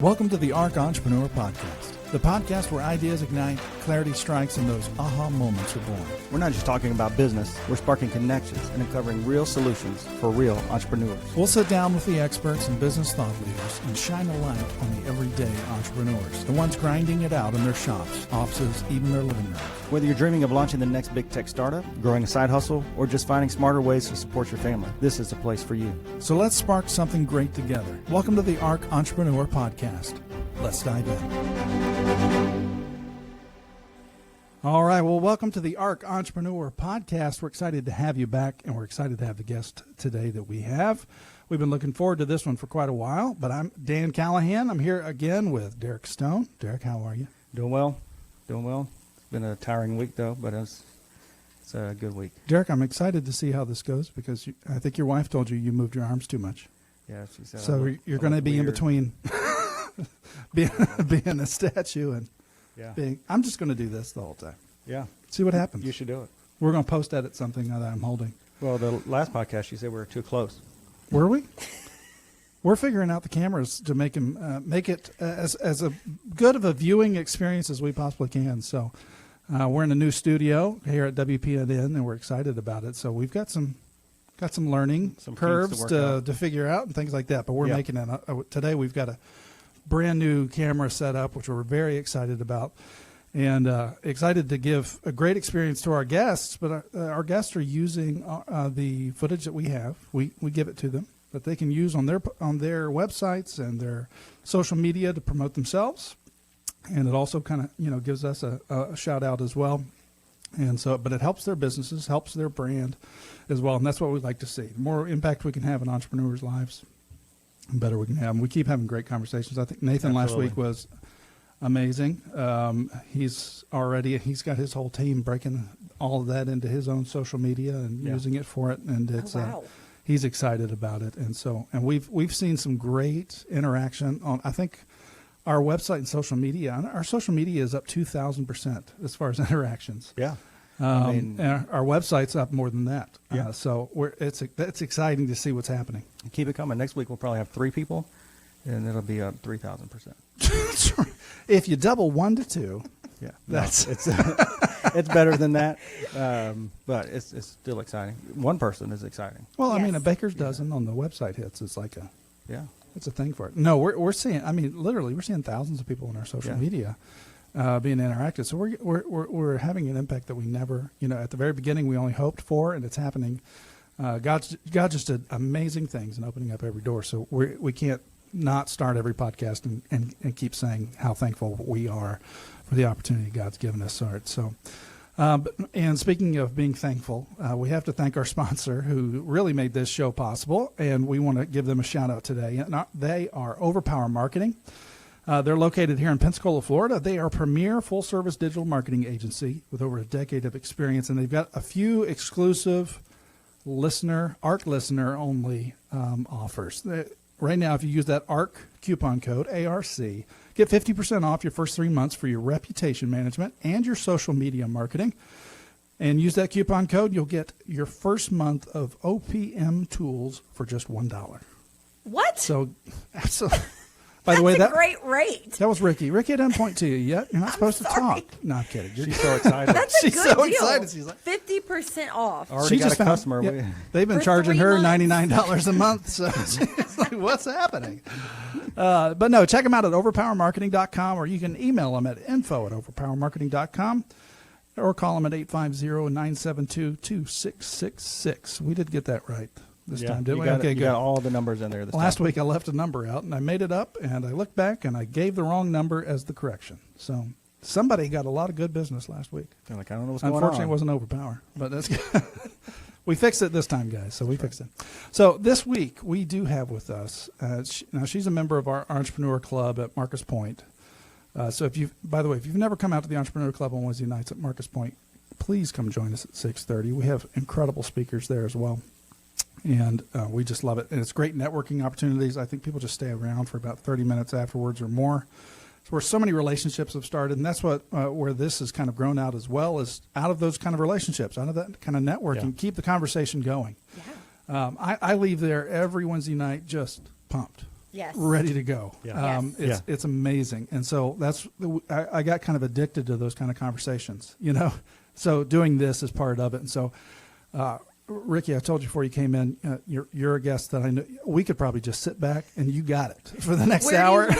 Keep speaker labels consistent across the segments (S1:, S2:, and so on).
S1: Welcome to the ARC Entrepreneur Podcast, the podcast where ideas ignite, clarity strikes, and those aha moments are born.
S2: We're not just talking about business, we're sparking connections and uncovering real solutions for real entrepreneurs.
S1: We'll sit down with the experts and business thought leaders and shine a light on the everyday entrepreneurs, the ones grinding it out in their shops, offices, even their living rooms.
S2: Whether you're dreaming of launching the next big tech startup, growing a side hustle, or just finding smarter ways to support your family, this is the place for you.
S1: So let's spark something great together. Welcome to the ARC Entrepreneur Podcast. Let's dive in. All right. Well, welcome to the ARC Entrepreneur Podcast. We're excited to have you back, and we're excited to have the guest today that we have. We've been looking forward to this one for quite a while, but I'm Dan Callahan. I'm here again with Derek Stone. Derek, how are you?
S2: Doing well. It's been a tiring week, though, but it's a good week.
S1: Derek, I'm excited to see how this goes because I think your wife told you moved your arms too much.
S2: Yeah, she said.
S1: So you're going to be weird. In between being a statue and being. I'm just going to do this the whole time.
S2: Yeah.
S1: See what happens.
S2: You should do it.
S1: We're going to post edit something that I'm holding.
S2: Well, the last podcast you said we were too close.
S1: Were we? We're figuring out the cameras to make it as a good of a viewing experience as we possibly can. So we're in a new studio here at WPNN, and we're excited about it. So we've got some learning curves to figure out and things like that. But we're making it. Today we've got a brand new camera set up, which we're very excited about, and excited to give a great experience to our guests. But our guests are using the footage that we have. We give it to them that they can use on their websites and their social media to promote themselves, and it also kind of gives us a shout out as well. And so, but it helps their businesses, helps their brand as well, and that's what we'd like to see. The more impact we can have in entrepreneurs' lives, the better we can have them. We keep having great conversations. I think Nathan last week was amazing. He's got his whole team breaking all of that into his own social media and using it for it, and it's he's excited about it. And we've seen some great interaction on, I think, our website and social media. Our social media is up 2,000% as far as interactions.
S2: Yeah.
S1: And our website's up more than that. Yeah. So it's exciting to see what's happening.
S2: Keep it coming. Next week we'll probably have 3 people, and it'll be up 3,000%.
S1: If you double 1 to 2,
S2: it's better than that, but it's still exciting. One person is exciting.
S1: Well, I mean, a baker's dozen on the website hits is like it's a thing for it. No, we're seeing. I mean, literally, we're seeing thousands of people on our social media being interacted. So we're having an impact that we never, at the very beginning we only hoped for, and it's happening. God just did amazing things and opening up every door. So we can't not start every podcast and keep saying how thankful we are for the opportunity God's given us. So. And speaking of being thankful, we have to thank our sponsor who really made this show possible, and we want to give them a shout out today. And they are Overpower Marketing. They're located here in Pensacola, Florida. They are a premier full-service digital marketing agency with over a decade of experience, and they've got a few exclusive ARC listener-only offers. Right now, if you use that ARC coupon code, ARC, get 50% off your first 3 months for your reputation management and your social media marketing. And use that coupon code, you'll get your first month of OPM tools for just $1.
S3: What?
S1: So, absolutely. By the way,
S3: that's a great rate.
S1: That was Ricki. Ricki didn't point to you yet. You're not supposed to talk. No, I'm kidding.
S2: She's so excited.
S3: That's a
S1: She's
S3: good
S1: so
S3: deal.
S1: excited. She's like
S3: 50% off.
S2: Already got a customer.
S1: They've been
S3: For
S1: charging
S3: 3
S1: her
S3: months.
S1: $99 a month. So she's like, what's happening? But no, check them out at overpowermarketing.com, or you can email them at info@overpowermarketing.com, or call them at 850-972-2666. We did get that right this time, didn't we?
S2: Okay, good. You got all the numbers in there this time.
S1: Last week I left a number out, and I made it up, and I looked back, and I gave the wrong number as the correction. So somebody got a lot of good business last week.
S2: I don't know what's going on.
S1: Unfortunately, it wasn't Overpower, but that's good. We fixed it this time, guys, so we fixed it. So this week we do have with us, now she's a member of our Entrepreneur Club at Marcus Point. So by the way, if you've never come out to the Entrepreneur Club on Wednesday nights at Marcus Point, please come join us at 6:30. We have incredible speakers there as well. And we just love it. And it's great networking opportunities. I think people just stay around for about 30 minutes afterwards or more. It's where so many relationships have started. And that's what where this has kind of grown out as well, is out of those kind of relationships, out of that kind of networking. Keep the conversation going. Yeah. I leave there every Wednesday night just pumped.
S3: Yes.
S1: ready to go.
S2: Yeah.
S1: It's amazing. And so I got kind of addicted to those kind of conversations, So doing this is part of it. And so, Ricki, I told you before you came in, you're a guest that I know. We could probably just sit back and you got it for the next hour.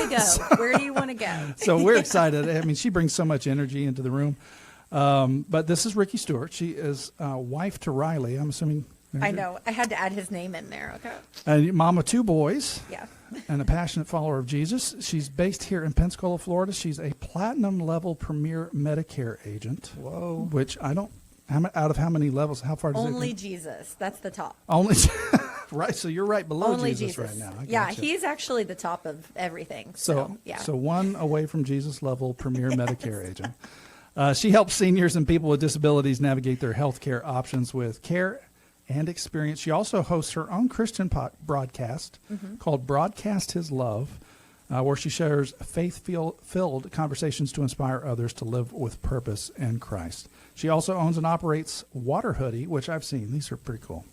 S3: Where do you want to go?
S1: So we're excited. I mean, she brings so much energy into the room. But this is Ricki Stewart. She is wife to Riley. I'm assuming.
S3: I know. I had to add his name in there. Okay.
S1: And mom of 2 boys.
S3: Yeah.
S1: And a passionate follower of Jesus. She's based here in Pensacola, Florida. She's a platinum level premier Medicare agent.
S2: Whoa.
S1: Which I don't. Out of how many levels? How far does it go?
S3: Only Jesus. That's the top.
S1: Only. Right. So you're right below
S3: Only
S1: Jesus right now. I
S3: Yeah,
S1: gotcha.
S3: he's actually the top of everything.
S1: So
S3: yeah.
S1: So one away from Jesus level premier Medicare agent. She helps seniors and people with disabilities navigate their health care options with care and experience. She also hosts her own Christian broadcast called Broadcast His Love, where she shares faith-filled conversations to inspire others to live with purpose in Christ. She also owns and operates Water Hoodie, which I've seen. These are pretty cool.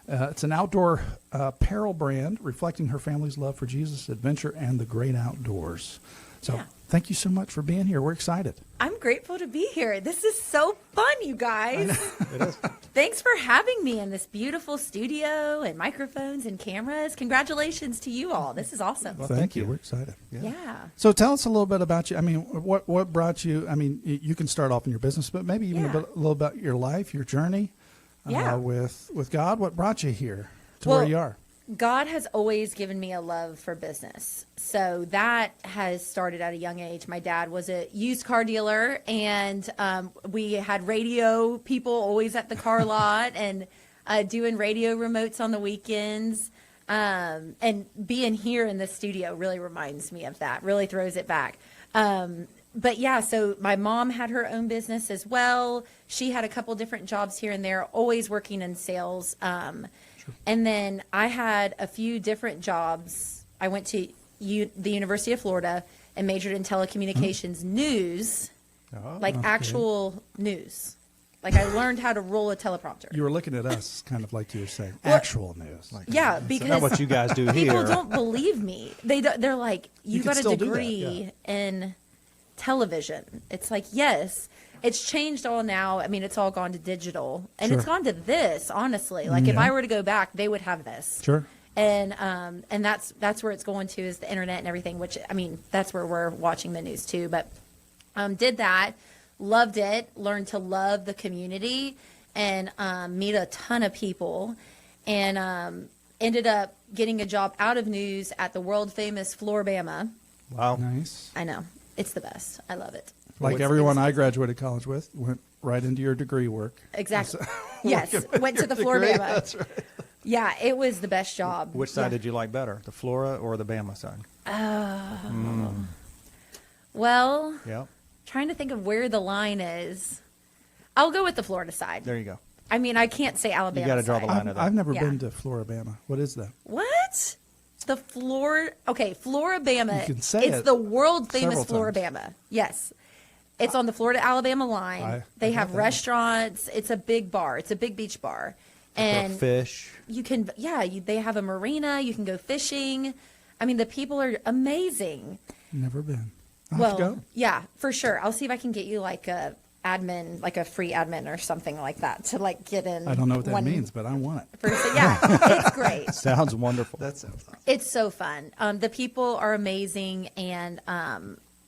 S1: It's an outdoor apparel brand reflecting her family's love for Jesus, adventure, and the great outdoors. So thank you so much for being here. We're excited.
S3: I'm grateful to be here. This is so fun, you guys.
S2: It is.
S3: Thanks for having me in this beautiful studio and microphones and cameras. Congratulations to you all. This is awesome.
S1: Well, thank you. We're excited.
S3: Yeah.
S1: So tell us a little bit about you. I mean, what brought you? I mean, you can start off in your business, but maybe even a little about your life, your journey with God. What brought you here to where you are?
S3: God has always given me a love for business. So that has started at a young age. My dad was a used car dealer, and we had radio people always at the car lot and doing radio remotes on the weekends. And being here in the studio really reminds me of that, really throws it back. But yeah, so my mom had her own business as well. She had a couple different jobs here and there, always working in sales. And then I had a few different jobs. I went to the University of Florida and majored in telecommunications news, actual news. Like I learned how to roll a teleprompter.
S1: You were looking at us kind of like you were saying actual news. Like,
S3: Yeah, because
S2: not what you guys do
S3: people
S2: here.
S3: don't believe me. They're like, you
S1: can
S3: got a
S1: still do that,
S3: degree in television. It's like, yes. It's changed all now. I mean, it's all gone to digital, and it's gone to this. Honestly, like if I were to go back, they would have this.
S1: Sure.
S3: And that's where it's going to, is the internet and everything. Which, I mean, that's where we're watching the news too. But did that, loved it, learned to love the community, and meet a ton of people, and ended up getting a job out of news at the world famous Floribama.
S2: Wow.
S1: Nice.
S3: I know, it's the best. I love it.
S1: Like everyone I graduated college with went right into your degree work.
S3: Exactly. Yes. Went to the Floribama.
S1: That's right.
S3: Yeah, it was the best job.
S2: Which side did you like better, the Flora or the Bama side?
S3: Well,
S2: Yeah.
S3: trying to think of where the line is. I'll go with the Florida side.
S2: There you go.
S3: I mean, I can't say Alabama.
S2: You got to draw the
S3: side.
S2: line of that.
S1: I've never
S3: Yeah.
S1: been to Floribama. What is that?
S3: What? The Floribama.
S1: You can say
S3: it's
S1: it
S3: the world famous
S1: several times.
S3: Floribama. Yes. It's on the Florida-Alabama line. They
S1: got
S3: have
S1: that.
S3: restaurants. It's a big bar. It's a big beach bar. And
S2: fish.
S3: you can, they have a marina. You can go fishing. I mean, the people are amazing.
S1: Never been. I'll have to go.
S3: Yeah, for sure. I'll see if I can get you like a admin, like a free admin or something like that to like get in.
S1: I don't know what that means, but I want it.
S3: Yeah, it's great.
S2: Sounds wonderful.
S1: That sounds awesome.
S3: It's so fun. The people are amazing, and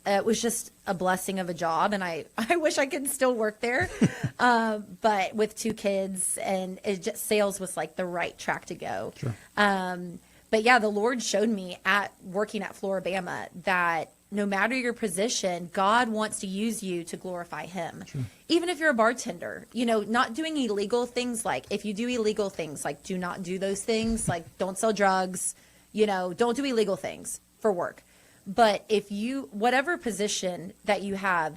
S3: it was just a blessing of a job, and I wish I could still work there. But with 2 kids, and sales was like the right track to go.
S1: Sure.
S3: But yeah, the Lord showed me working at Floribama that no matter your position, God wants to use you to glorify Him. Sure. Even if you're a bartender, not doing illegal things. Like if you do illegal things, like do not do those things. Like don't sell drugs, don't do illegal things for work. But if whatever position that you have,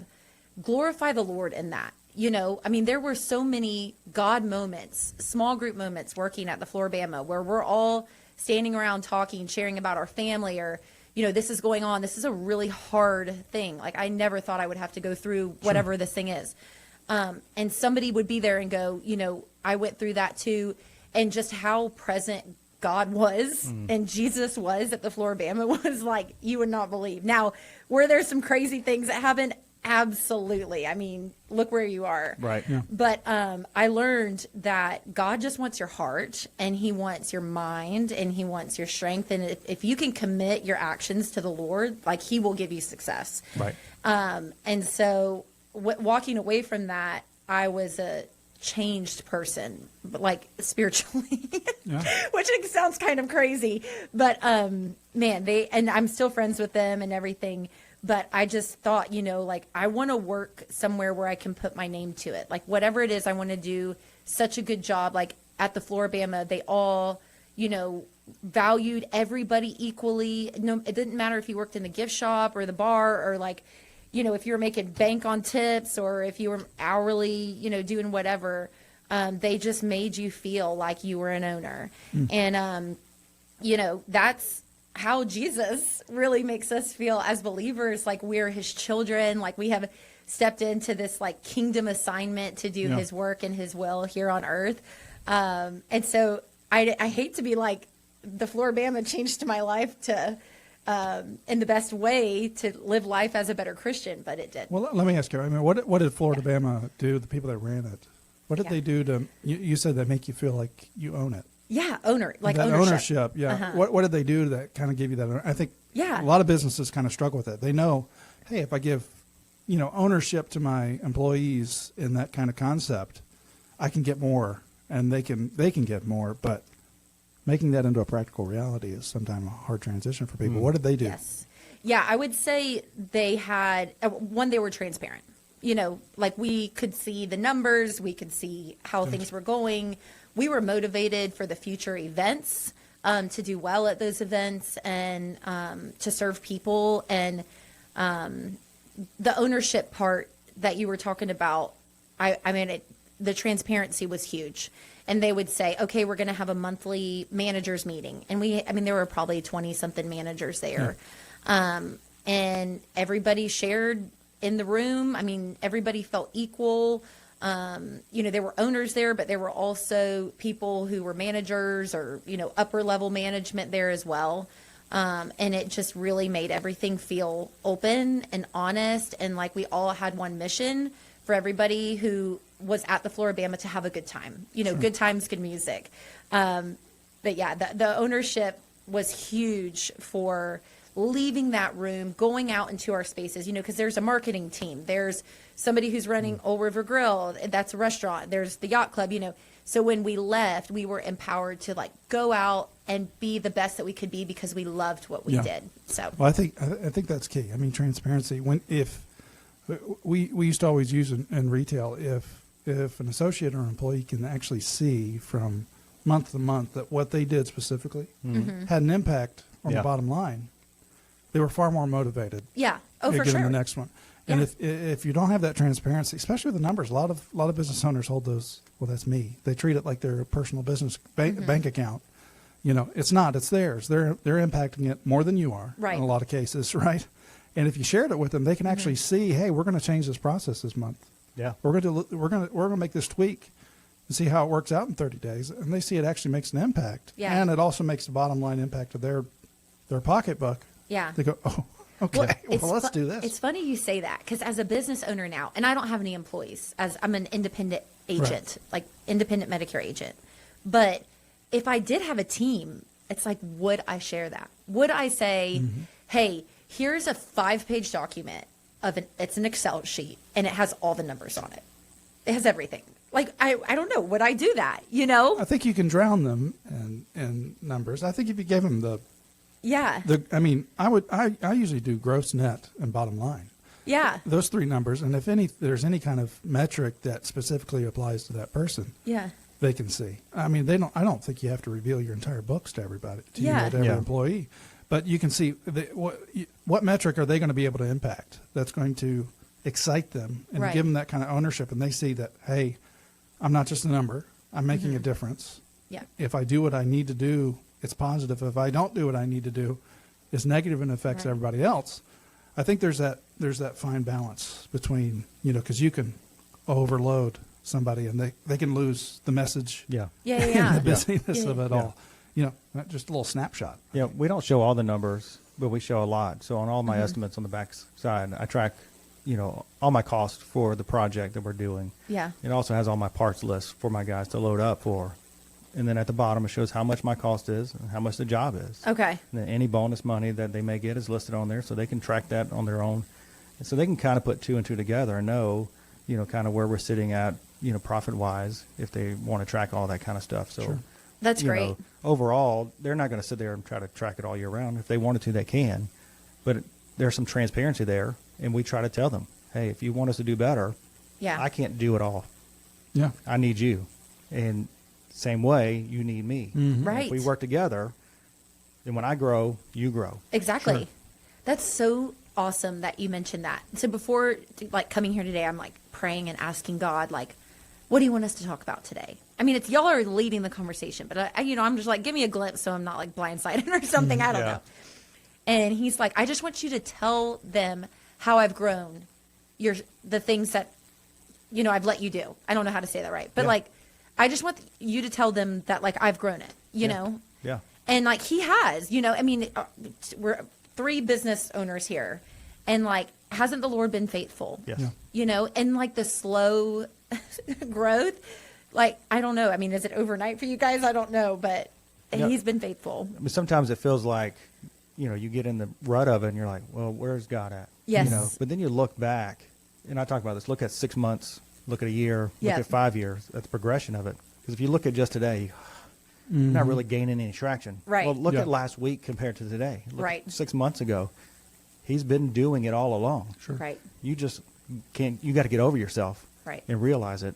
S3: glorify the Lord in that. I mean, there were so many God moments, small group moments working at the Floribama where we're all standing around talking, sharing about our family, or, this is going on. This is a really hard thing. Like I never thought I would have to go through whatever this thing is. And somebody would be there and go, I went through that too. And just how present God was and Jesus was at the Floribama was like, you would not believe. Now, were there some crazy things that happened? Absolutely. I mean, look where you are.
S2: Right.
S1: Yeah.
S3: But I learned that God just wants your heart, and He wants your mind, and He wants your strength. And if you can commit your actions to the Lord, like, He will give you success.
S2: Right.
S3: And so walking away from that, I was a changed person, but like spiritually,
S1: Yeah.
S3: which sounds kind of crazy. But man, and I'm still friends with them and everything. But I just thought, like, I want to work somewhere where I can put my name to it. Like, whatever it is, I want to do such a good job. Like, at the Floribama, they all, valued everybody equally. No, it didn't matter if you worked in the gift shop or the bar, or like, if you were making bank on tips, or if you were hourly, doing whatever. They just made you feel like you were an owner. And, that's how Jesus really makes us feel as believers, like we're His children, like we have stepped into this like kingdom assignment to do His work and His will here on earth. And so I hate to be like, the Floribama changed my life to in the best way to live life as a better Christian, but it did.
S1: Well, let me ask you. I mean, what did Floribama do? The people that ran it, what did they do to? You said they make you feel like you own it.
S3: Yeah,
S1: That
S3: ownership.
S1: Yeah. What did they do that kind of give you that? I think
S3: Yeah.
S1: a lot of businesses kind of struggle with it. They know, hey, if I give, ownership to my employees in that kind of concept, I can get more, and they can get more. But making that into a practical reality is sometimes a hard transition for people. What did they do?
S3: Yes. Yeah, I would say they had, one, they were transparent. Like we could see the numbers, we could see how things were going. We were motivated for the future events, to do well at those events, and to serve people. And the ownership part that you were talking about, the transparency was huge. And they would say, okay, we're going to have a monthly managers meeting. And there were probably 20-something managers there. And everybody shared in the room. Everybody felt equal. There were owners there, but there were also people who were managers or, upper level management there as well. And it just really made everything feel open and honest. And like we all had one mission for everybody who was at the Floribama to have a good time, good times, good music. But yeah, the ownership was huge for leaving that room, going out into our spaces, because there's a marketing team. There's somebody who's running Old River Grill. That's a restaurant. There's the yacht club, So when we left, we were empowered to like go out and be the best that we could be because we loved what we did. So,
S1: well, I think that's key. Transparency. If we used to always use in retail, if an associate or an employee can actually see from month to month that what they did specifically had an impact on the bottom line, they were far more motivated.
S3: Yeah. Oh, for
S1: to get
S3: sure.
S1: in the next one. And if you don't have that transparency, especially with the numbers, a lot of business owners hold those. Well, that's me. They treat it like their personal business bank account. It's not. It's theirs. They're impacting it more than you are.
S3: Right.
S1: In a lot of cases, right? And if you shared it with them, they can actually see, hey, we're going to change this process this month.
S2: Yeah.
S1: We're going to make this tweak and see how it works out in 30 days. And they see it actually makes an impact.
S3: Yeah.
S1: And it also makes the bottom line impact of their pocketbook.
S3: Yeah.
S1: They go, oh, okay, well let's do this.
S3: It's funny you say that because as a business owner now, and I don't have any employees, as I'm an independent agent, like independent Medicare agent. But if I did have a team, it's like, would I share that? Would I say, hey, here's a 5-page document it's an Excel sheet and it has all the numbers on it. It has everything. Like, I don't know. Would I do that?
S1: I think you can drown them in numbers. I think if you gave them I usually do gross, net, and bottom line.
S3: Yeah.
S1: Those 3 numbers. And if there's any kind of metric that specifically applies to that person, they can see. I don't think you have to reveal your entire books to everybody, to every employee. But you can see what metric are they going to be able to impact that's going to excite them and give them that kind of ownership. And they see that, hey, I'm not just a number. I'm making a difference.
S3: Yeah.
S1: If I do what I need to do, it's positive. If I don't do what I need to do, it's negative and affects everybody else. I think there's that fine balance between, because you can overload somebody and they can lose the message
S3: Yeah.
S1: and the busyness of it all. not just a little snapshot.
S2: Yeah, we don't show all the numbers, but we show a lot. So on all my estimates on the back side, I track, all my costs for the project that we're doing.
S3: Yeah.
S2: It also has all my parts lists for my guys to load up for. And then at the bottom, it shows how much my cost is and how much the job is.
S3: Okay.
S2: And then any bonus money that they may get is listed on there, so they can track that on their own. And so they can kind of put two and two together and know, kind of where we're sitting at, profit-wise, if they want to track all that kind of stuff. So,
S1: Sure.
S3: That's great.
S2: Overall, they're not going to sit there and try to track it all year round. If they wanted to, they can. But there's some transparency there, and we try to tell them, hey, if you want us to do better,
S3: Yeah.
S2: I can't do it all.
S1: Yeah.
S2: I need you. And same way, you need me. And
S3: Right.
S2: if we work together, then when I grow, you grow.
S3: Exactly.
S1: Sure.
S3: That's so awesome that you mentioned that. So before coming here today, I'm praying and asking God, what do you want us to talk about today? I mean, it's y'all are leading the conversation, but I'm just give me a glimpse so I'm not blindsided or something. I don't
S2: Yeah.
S3: know. And he's like, I just want you to tell them how I've grown the things that, I've let you do. I don't know how to say that right, but
S2: Yeah.
S3: I just want you to tell them that I've grown it, know?
S2: Yeah.
S3: And he has, I mean, we're 3 business owners here, and hasn't the Lord been faithful?
S2: Yes.
S1: Yeah.
S3: And the slow growth, I don't know. I mean, is it overnight for you guys? I don't know, but
S2: Yeah.
S3: he's been faithful.
S2: I mean, sometimes it feels like, you get in the rut of it and you're like, well, where's God at?
S3: Yes.
S2: But then you look back, and I talk about this, look at 6 months, look at a year,
S3: Yeah.
S2: look at 5 years, at the progression of it. Because if you look at just today, you're not really gaining any traction.
S3: Right.
S2: Well, look
S1: Yeah.
S2: at last week compared to today. Look
S3: Right.
S2: at 6 months ago. He's been doing it all along.
S1: Sure.
S3: Right.
S2: You just you got to get over yourself.
S3: Right.
S2: And realize it.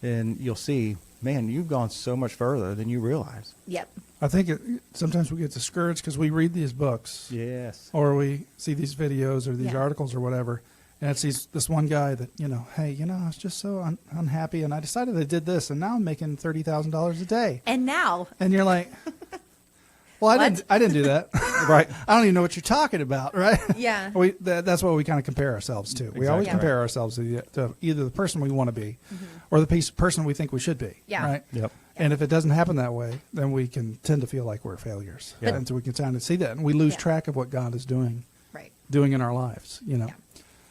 S2: And you'll see, man, you've gone so much further than you realize.
S3: Yep.
S1: I think sometimes we get discouraged because we read these books
S2: Yes.
S1: or we see these videos or these
S3: Yeah.
S1: articles or whatever, and it's this one guy that, hey, I was just so unhappy, and I decided I did this, and now I'm making $30,000 a day.
S3: And now,
S1: And you're like, well, I didn't do that.
S2: Right.
S1: I don't even know what you're talking about, right?
S3: Yeah.
S1: That's what we kind of compare ourselves to. We always
S2: Exactly.
S1: compare ourselves to either the person we want to be or the person we think we should be.
S3: Yeah.
S1: Right?
S2: Yep.
S1: And if it doesn't happen that way, then we can tend to feel like we're failures.
S2: Yeah.
S1: And so we can kind of see that. And we lose
S3: Yeah.
S1: track of what God is doing
S3: right.
S1: in our lives,
S3: Yeah.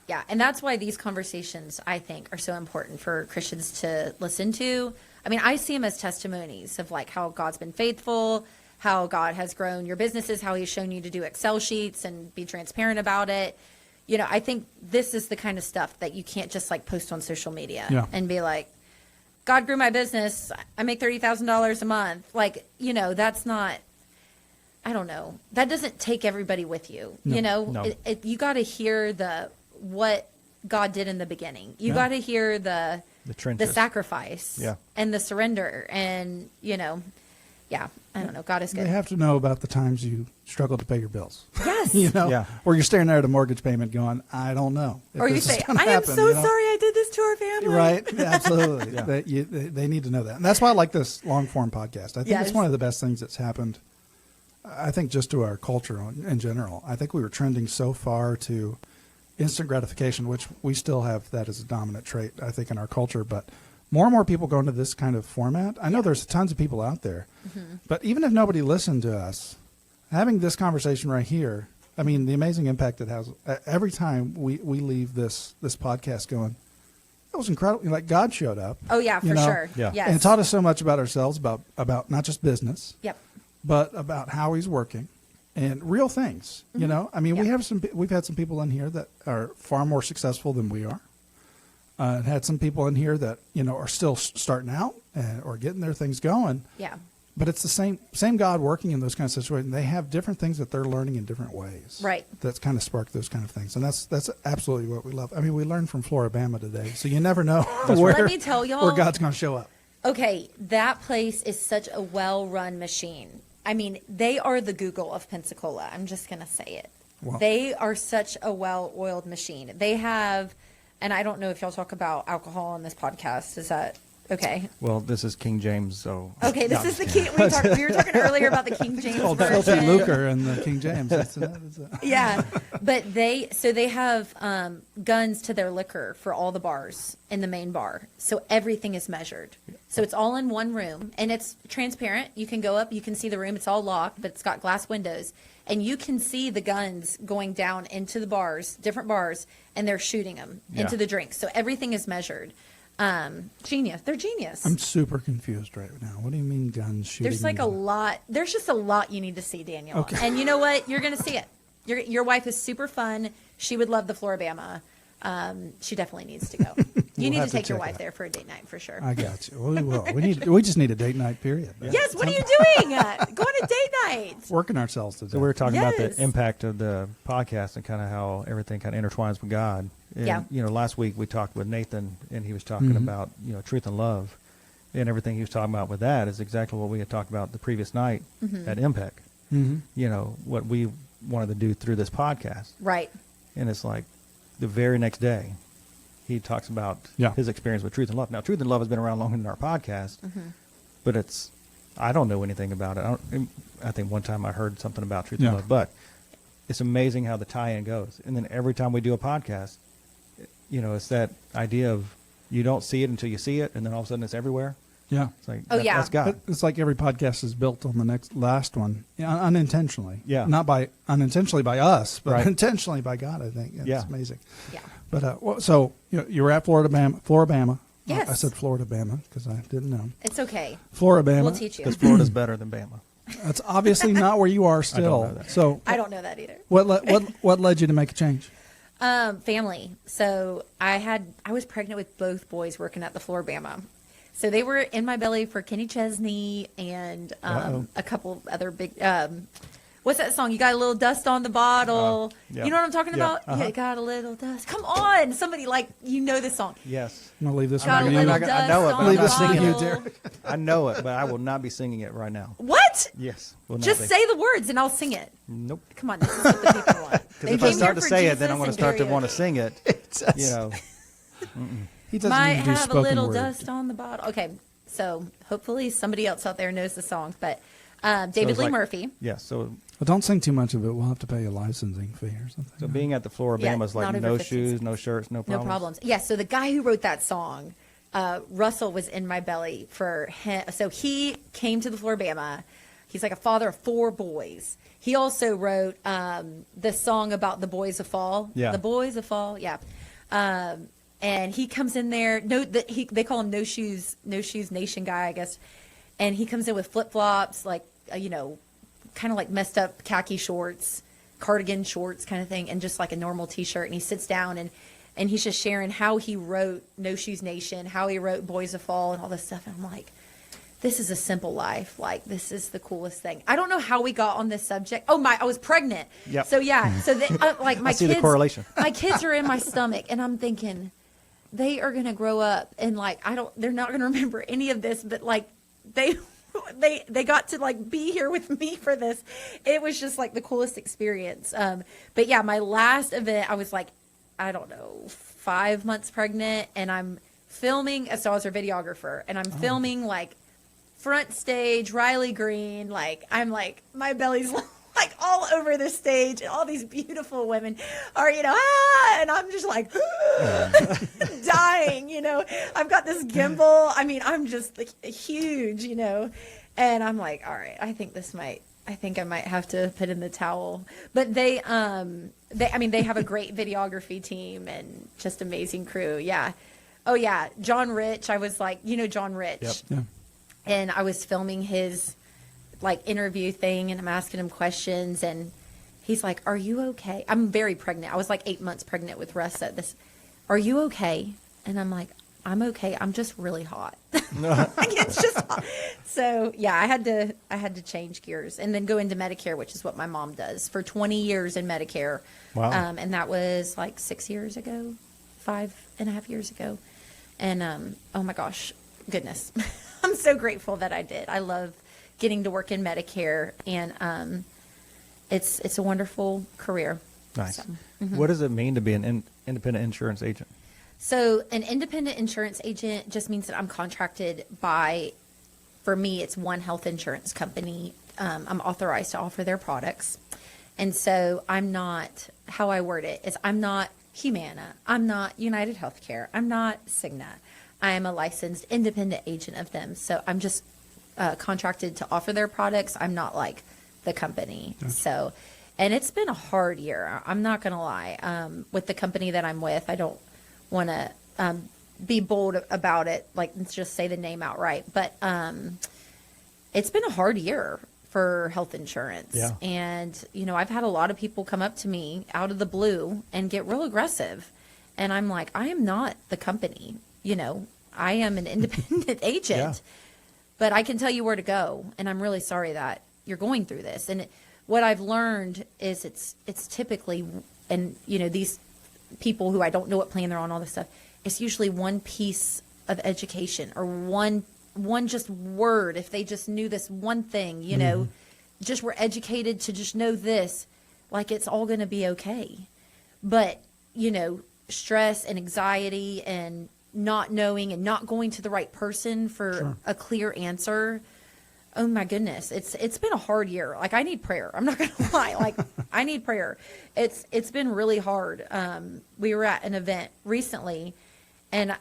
S3: Yeah. And that's why these conversations, I think, are so important for Christians to listen to. I mean, I see them as testimonies of how God's been faithful, how God has grown your businesses, how he's shown you to do Excel sheets and be transparent about it. I think this is the kind of stuff that you can't just post on social media
S1: Yeah.
S3: and be like, God grew my business. I make $30,000 a month. That's not, I don't know. That doesn't take everybody with you.
S2: No.
S3: You got to hear what God did in the beginning. You
S1: Yeah.
S3: got to hear the
S2: trenches.
S3: sacrifice
S2: Yeah.
S3: and the surrender. And, yeah, I don't know. God is good.
S1: They have to know about the times you struggle to pay your bills.
S3: Yes.
S2: Yeah.
S1: Or you're staring there at a mortgage payment going, I don't know. if
S3: Or you
S1: this is
S3: say,
S1: gonna
S3: I am
S1: happen,"
S3: so sorry I did this to our family.
S1: Right. Yeah, absolutely.
S2: Yeah.
S1: They need to know that. And that's why I like this long form podcast. I think
S3: Yes.
S1: it's one of the best things that's happened, I think, just to our culture in general. I think we were trending so far to instant gratification, which we still have that as a dominant trait, I think, in our culture. But more and more people go into this kind of format. I know there's tons of people out there. But even if nobody listened to us, having this conversation right here, I mean, the amazing impact it has every time we leave this podcast going, that was incredible. God showed up.
S3: Oh, yeah, for sure.
S2: Yeah.
S3: Yes.
S1: And taught us so much about ourselves, about not just business,
S3: Yep.
S1: but about how he's working and real things. I mean,
S3: Yeah.
S1: we've had some people in here that are far more successful than we are. And had some people in here that are still starting out or getting their things going.
S3: Yeah.
S1: But it's the same God working in those kind of situations. They have different things that they're learning in different ways.
S3: Right.
S1: That's kind of sparked those kind of things, and that's absolutely what we love. I mean, we learned from Floribama today, so you never know where
S3: Let me tell y'all.
S1: where God's going to show up.
S3: Okay, that place is such a well-run machine. I mean, they are the Google of Pensacola. I'm just going to say it.
S1: Wow.
S3: They are such a well-oiled machine. They have, and I don't know if y'all talk about alcohol on this podcast. Is that Okay.
S2: Well, this is King James, so.
S3: Okay,
S2: No,
S3: this
S2: I'm
S3: is the
S2: just
S3: King. We were talking earlier about the King James
S1: Called
S3: version.
S1: Filthy Lucre and the King James. That's it.
S3: Yeah, but they have guns to their liquor for all the bars in the main bar, so everything is measured. So it's all in one room, and it's transparent. You can go up, you can see the room. It's all locked, but it's got glass windows, and you can see the guns going down into the bars, different bars, and they're shooting them into the drinks. So everything is measured. Genius. They're genius.
S1: I'm super confused right now. What do you mean guns shooting?
S3: There's like a lot. There's just a lot you need to see, Daniel.
S1: Okay.
S3: And you know what? You're going to see it. Your wife is super fun. She would love the Floribama. She definitely needs to go. You need
S1: have
S3: to
S1: to
S3: take your
S1: check it
S3: wife
S1: out.
S3: there for a date night for sure.
S1: I got you. We will. We just need a date night period.
S3: Yes. What are you doing? Go on a date night.
S1: Working ourselves to death.
S2: So we were talking about
S3: Yes.
S2: the impact of the podcast and kind of how everything kind of intertwines with God. And,
S3: Yeah.
S2: last week we talked with Nathan, and he was talking about, truth and love. And everything he was talking about with that is exactly what we had talked about the previous night at Impact. What we wanted to do through this podcast.
S3: Right.
S2: And it's like the very next day, he talks about his experience with truth and love. Now, truth and love has been around longer than our podcast, but I don't know anything about it. I think one time I heard something about truth and love, but it's amazing how the tie-in goes. And then every time we do a podcast, it's that idea of you don't see it until you see it, and then all of a sudden it's everywhere.
S1: Yeah.
S2: It's like,
S3: yeah.
S2: that's God.
S1: It's like every podcast is built on the last one, unintentionally.
S2: Yeah.
S1: Not unintentionally by us, but
S2: Right.
S1: intentionally by God. I think it's amazing.
S3: Yeah.
S1: But so you were at Floribama.
S3: Yes.
S1: I said Floribama because I didn't know.
S3: It's okay.
S1: Floribama.
S3: We'll teach you.
S2: Because Florida's better than Bama.
S1: That's obviously not where you are still.
S2: know that.
S1: So
S3: I don't know that either.
S1: what led you to make a change?
S3: Family. So I was pregnant with both boys working at the Floribama. So they were in my belly for Kenny Chesney and a couple other big. What's that song? You got a little dust on the bottle.
S2: Yeah.
S3: You know what I'm talking
S2: Yeah.
S3: about? You got a little dust. Come on, somebody this song.
S2: Yes.
S1: I'm gonna leave this
S3: Got a
S1: one to
S3: little
S1: you.
S3: dust
S2: I know it, but
S3: on
S1: Leave
S3: the
S1: this to you,
S3: bottle.
S1: Derek.
S2: I know it, but I will not be singing it right now.
S3: What?
S2: Yes. Will not
S3: Just
S2: be.
S3: say the words and I'll sing it.
S2: Nope.
S3: Come on, this is what the people want.
S2: Because if I start to say it, then I'm going to start to want to sing it.
S1: He doesn't
S3: Might
S1: even do
S3: have a
S1: spoken
S3: little
S1: word.
S3: dust on the bottle. Okay, so hopefully somebody else out there knows the song. But David
S2: it's
S3: Lee
S2: like-
S3: Murphy.
S2: Yeah. So
S1: Well, don't sing too much of it. We'll have to pay a licensing fee or something.
S2: being at the Floribama
S3: Yeah,
S2: is like
S3: not over
S2: no
S3: 50s.
S2: shoes, no shirts, no
S3: No
S2: problems.
S3: problems. Yeah, so the guy who wrote that song, Russell, was in my belly for him. So he came to the Floribama. He's like a father of 4 boys. He also wrote the song about the boys of fall.
S2: Yeah.
S3: The boys of fall. Yeah. And he comes in there. They call him No Shoes Nation guy, I guess. And he comes in with flip flops, like kind of like messed up khaki shorts, cardigan shorts, kind of thing, and just like a normal T-shirt. And he sits down and he's just sharing how he wrote No Shoes Nation, how he wrote Boys of Fall, and all this stuff. And I'm like, this is a simple life. Like, this is the coolest thing. I don't know how we got on this subject. Oh I was pregnant.
S2: Yep.
S3: So yeah. So like my
S2: I see
S3: kids,
S2: the correlation.
S3: my kids are in my stomach, and I'm thinking they are gonna grow up and like they're not gonna remember any of this, but like they got to like be here with me for this. It was just like the coolest experience. But yeah, my last event, I was like, I don't know, 5 months pregnant, and I'm filming. So I was her videographer, and I'm filming like front stage, Riley Green. Like I'm like my belly's like all over the stage, and all these beautiful women are, and I'm just like dying, I've got this gimbal. I mean, I'm just like huge, and I'm like, all right, I think I might have to put in the towel. But they have a great videography team and just amazing crew. Yeah. Oh yeah. John Rich. I was like, John Rich.
S2: Yep.
S1: Yeah.
S3: And I was filming his like interview thing, and I'm asking him questions, and he's like, "Are you okay?" I'm very pregnant. I was like 8 months pregnant with Russ at this. "Are you okay?" And I'm like, "I'm okay. I'm just really hot." Like, it's just hot. So yeah, I had to change gears and then go into Medicare, which is what my mom does for 20 years in Medicare.
S2: Wow.
S3: And that was like 6 years ago, 5.5 years ago. And oh my gosh, goodness. I'm so grateful that I did. I love getting to work in Medicare, and it's a wonderful career.
S2: Nice.
S3: So,
S2: What does it mean to be an independent insurance agent?
S3: So an independent insurance agent just means that I'm contracted by, for me, it's one health insurance company. I'm authorized to offer their products. And so I'm not, how I word it is I'm not Humana. I'm not United Healthcare. I'm not Cigna. I am a licensed independent agent of them. So I'm just contracted to offer their products. I'm not like the company.
S1: Gotcha.
S3: So, and it's been a hard year. I'm not going to lie. With the company that I'm with, I don't want to be bold about it. Like, let's just say the name outright. But it's been a hard year for health insurance.
S2: Yeah.
S3: And, you know, I've had a lot of people come up to me out of the blue and get real aggressive. And I'm like, I am not the company. You know, I am an independent agent.
S2: Yeah.
S3: But I can tell you where to go. And I'm really sorry that you're going through this. And what I've learned is it's typically, and, you know, these people who I don't know what plan they're on, all this stuff, it's usually one piece of education or one just word. If they just knew this one thing, you know, just were educated to just know this, like it's all going to be okay. But, you know, stress and anxiety and not knowing and not going to the right person for
S1: Sure.
S3: a clear answer. Oh my goodness. It's been a hard year. Like, I need prayer. I'm not going to lie. Like, I need prayer. It's been really hard. We were at an event recently and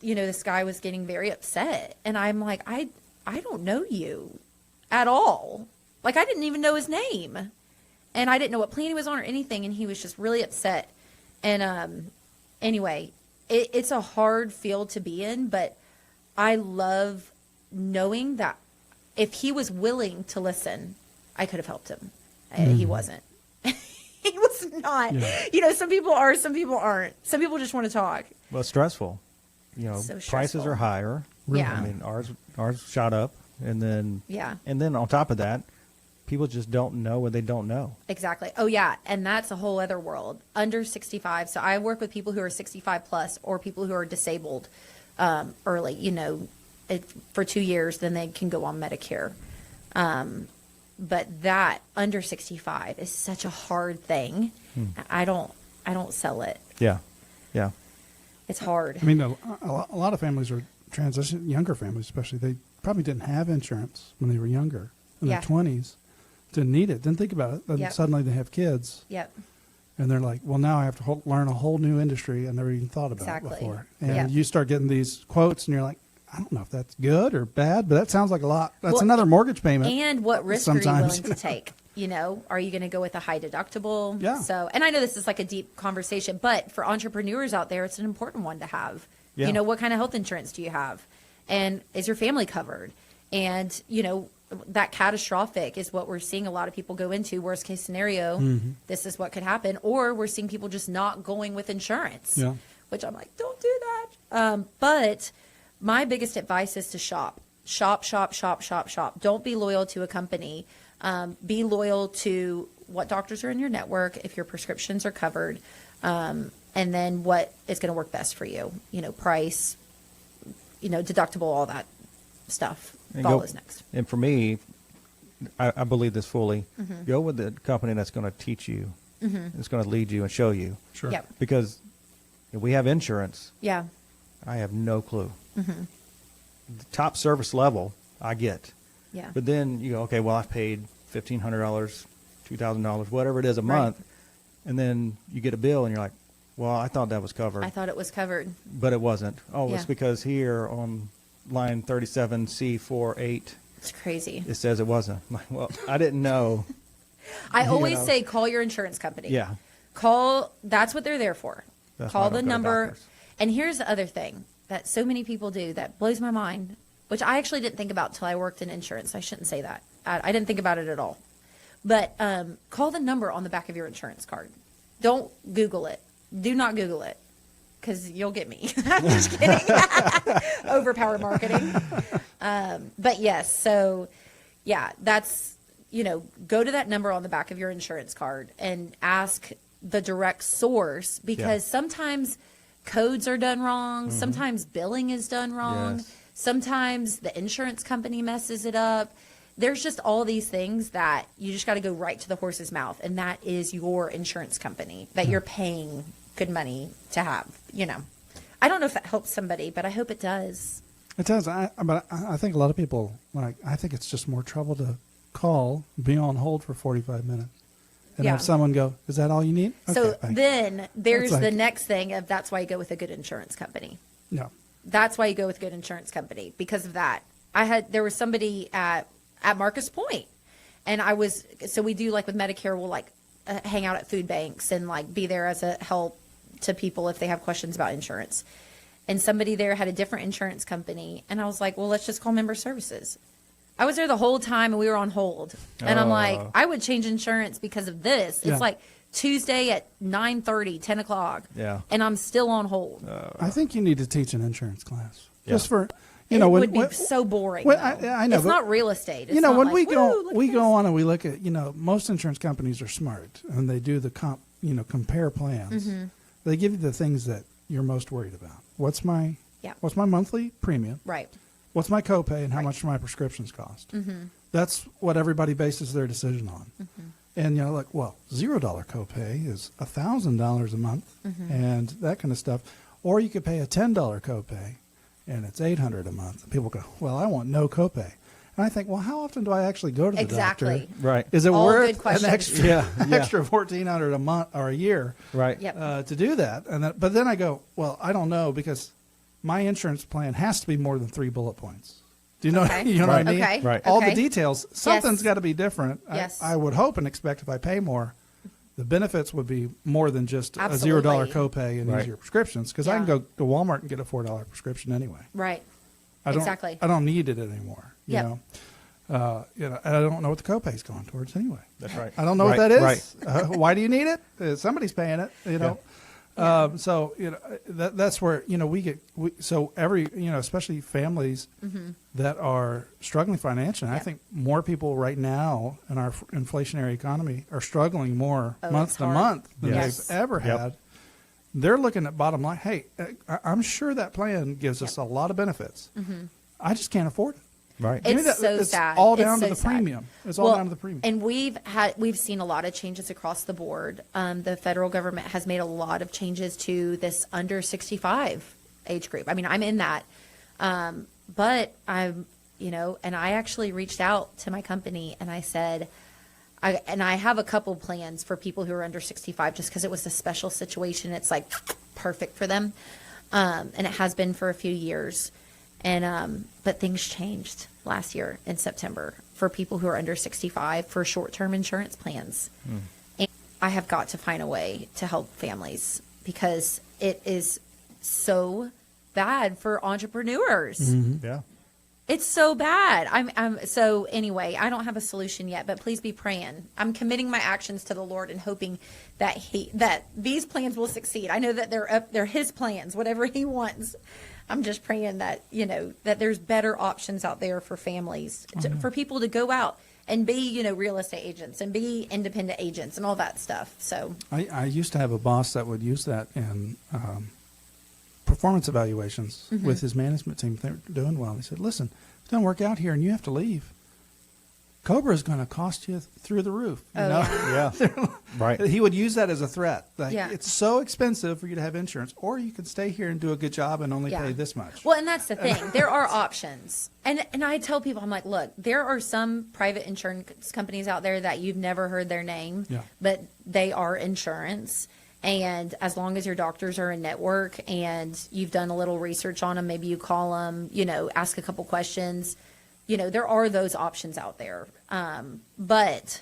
S3: this guy was getting very upset and I'm like, I don't know you at all. Like, I didn't even know his name and I didn't know what plan he was on or anything. And he was just really upset. And, anyway, it's a hard field to be in, but I love knowing that if he was willing to listen, I could have helped him. He wasn't. He was not.
S1: Yeah.
S3: You know, some people are, some people aren't. Some people just want to talk.
S2: Well, it's stressful. You know,
S3: So
S2: prices
S3: stressful.
S2: are higher.
S3: Yeah.
S2: I mean, ours shot up, and then
S3: Yeah.
S2: and then on top of that, people just don't know what they don't know.
S3: Exactly. Oh, yeah. And that's a whole other world. Under 65. So I work with people who are 65 plus or people who are disabled early, you know, for 2 years, then they can go on Medicare. But that under 65 is such a hard thing. I don't sell it.
S2: Yeah, yeah,
S3: It's hard.
S1: I mean, a lot of families are transition, younger families especially, they probably didn't have insurance when they were younger, in
S3: Yeah.
S1: their 20s, didn't need it, didn't think about it. Then
S3: Yep.
S1: suddenly they have kids,
S3: Yep.
S1: and they're like, well, now I have to learn a whole new industry I never even thought about
S3: Exactly.
S1: before. And
S3: Yep.
S1: you start getting these quotes, and you're like, I don't know if that's good or bad, but that sounds like a lot. That's
S3: Well,
S1: another mortgage payment.
S3: And what risk are you
S1: sometimes,
S3: willing to take? You know, are you going to go with a high deductible?
S1: Yeah.
S3: So, and I know this is like a deep conversation, but for entrepreneurs out there, it's an important one to have.
S2: Yeah.
S3: You know, what kind of health insurance do you have? And is your family covered? And, you know, that catastrophic is what we're seeing a lot of people go into. Worst case scenario, this is what could happen. Or we're seeing people just not going with insurance,
S1: Yeah.
S3: which I'm like, don't do that. But my biggest advice is to shop. Shop, shop, shop, shop, shop. Don't be loyal to a company. Be loyal to what doctors are in your network, if your prescriptions are covered, and then what is going to work best for you. You know, price, you know, deductible, all that stuff
S2: And
S3: follows next.
S2: And for me, I believe this fully.
S3: Mm-hmm.
S2: Go with the company that's going to teach you, that's going to lead you and show you.
S1: Sure.
S3: Yep.
S2: Because if we have insurance,
S3: Yeah.
S2: I have no clue.
S3: Mm-hmm.
S2: The top service level, I get.
S3: Yeah.
S2: But then you go, okay, well, I've paid $1,500, $2,000, whatever it is a
S3: Right.
S2: month. And then you get a bill and you're like, well, I thought that was covered,
S3: I thought it was covered.
S2: but it wasn't. Oh,
S3: Yeah.
S2: it's because here on line 37C48,
S3: It's crazy.
S2: it says it wasn't. I'm like, well, I didn't know.
S3: I
S2: you
S3: always
S2: know.
S3: say call your insurance company.
S2: Yeah.
S3: Call, that's what they're there for.
S2: That's
S3: Call
S2: why I
S3: the
S2: don't go to
S3: number.
S2: doctors.
S3: And here's the other thing that so many people do that blows my mind, which I actually didn't think about until I worked in insurance. I shouldn't say that. I didn't think about it at all. But call the number on the back of your insurance card. Don't Google it. Do not Google it because you'll get me. I'm just kidding. Overpower marketing. But yes, so yeah, that's, you know, go to that number on the back of your insurance card and ask the direct source, because sometimes codes are done wrong. Sometimes billing is done wrong.
S2: Yes.
S3: Sometimes the insurance company messes it up. There's just all these things that you just got to go right to the horse's mouth. And that is your insurance company that you're paying good money to have, you know. I don't know if that helps somebody, but I hope it does.
S1: It does. But I think a lot of people, I think it's just more trouble to call, be on hold for 45 minutes, and
S3: Yeah.
S1: have someone go, "Is that all you need?"
S3: So
S1: Okay, bye.
S3: then there's
S1: That's
S3: the
S1: like-
S3: next thing of that's why you go with a good insurance company.
S1: Yeah.
S3: That's why you go with a good insurance company because of that. There was somebody at Marcus Point, and so we do like with Medicare, we'll like hang out at food banks and like be there as a help to people if they have questions about insurance. And somebody there had a different insurance company, and I was like, well, let's just call member services. I was there the whole time and we were on hold. And I'm like, I would change insurance because of this.
S1: Yeah.
S3: It's like Tuesday at 9:30, 10 o'clock.
S2: Yeah.
S3: And I'm still on hold.
S1: I think you need to teach an insurance class
S2: Yeah.
S1: just for,
S3: It
S1: when,
S3: would be so boring.
S1: when-
S3: though.
S1: I know,
S3: It's
S1: but-
S3: not real estate. It's
S1: you know,
S3: not
S1: when
S3: like,
S1: we
S3: "Woo,
S1: go,
S3: look
S1: we
S3: at
S1: go
S3: this."
S1: on and we look at, most insurance companies are smart and they do the compare plans.
S3: Mm-hmm.
S1: They give you the things that you're most worried about. What's my
S3: Yeah.
S1: monthly premium?
S3: Right.
S1: What's my copay and how
S3: Right.
S1: much do my prescriptions cost?
S3: Mm-hmm.
S1: That's what everybody bases their decision on. And like, well, $0 copay is $1,000 a month
S3: Mm-hmm.
S1: and that kind of stuff. Or you could pay a $10 copay and it's $800 a month. And people go, well, I want no copay. And I think, well, how often do I actually go to the
S3: Exactly.
S1: doctor?
S2: Right.
S1: Is it
S3: All
S1: worth
S3: good questions.
S1: an extra,
S2: Yeah, yeah.
S1: extra $1,400 a month or a year
S2: Right.
S3: Yep.
S1: to do that? But then I go, well, I don't know because my insurance plan has to be more than 3 bullet points. Do you know,
S3: Okay.
S1: you know what I mean?
S3: Okay.
S2: Right.
S1: All the
S3: Okay.
S1: details. Something's
S3: Yes.
S1: got to be different.
S3: Yes.
S1: I would hope and expect if I pay more, the benefits would be more than just
S3: Absolutely.
S1: a $0 copay and
S2: Right.
S1: easier prescriptions. Because I can
S3: Yeah.
S1: go to Walmart and get a $4 prescription anyway.
S3: Right.
S1: I don't,
S3: Exactly.
S1: I don't need it anymore.
S3: Yep.
S1: And I don't know what the copay is going towards anyway.
S2: That's right.
S1: I don't know
S2: Right,
S1: what that is.
S2: right.
S1: Why do you need it? Somebody's paying it. So that's where so every especially families that are struggling financially. I
S3: Yeah.
S1: think more people right now in our inflationary economy are struggling more
S3: Oh,
S1: month
S3: it's
S1: to
S3: hard.
S1: month than
S3: Yes.
S1: they've ever
S2: Yep.
S1: had. They're looking at bottom line. Hey, I'm sure that plan gives us a lot of benefits. I just can't afford it.
S2: Right.
S1: Give me
S3: It's so
S1: it's
S3: sad.
S1: all
S3: It's
S1: down to
S3: so
S1: the
S3: sad.
S1: premium. It's all down to the premium.
S3: And we've seen a lot of changes across the board. The federal government has made a lot of changes to this under 65 age group. I mean, I'm in that. But I'm, and I actually reached out to my company and I said, I have a couple plans for people who are under 65 just because it was a special situation. It's like perfect for them. And it has been for a few years. And but things changed last year in September for people who are under 65 for short-term insurance plans. And I have got to find a way to help families because it is so bad for entrepreneurs.
S2: Yeah.
S3: It's so bad. So anyway, I don't have a solution yet, but please be praying. I'm committing my actions to the Lord and hoping that that these plans will succeed. I know that they're his plans, whatever he wants. I'm just praying that, that there's better options out there for families, for people to go out and be, real estate agents and be independent agents and all that stuff. So
S1: I used to have a boss that would use that in performance evaluations with his management team. If they were doing well, he said, listen, if it doesn't work out here and you have to leave, Cobra is going to cost you through the roof. You
S3: Oh,
S1: know?
S2: Yeah. Right.
S1: He would use that as a threat. Like,
S3: Yeah.
S1: it's so expensive for you to have insurance, or you can stay here and do a good job and only
S3: Yeah.
S1: pay this much.
S3: Well, and that's the thing. There are options. And I tell people, I'm like, look, there are some private insurance companies out there that you've never heard their name,
S1: Yeah.
S3: but they are insurance. And as long as your doctors are in network and you've done a little research on them, maybe you call them, ask a couple questions, there are those options out there. But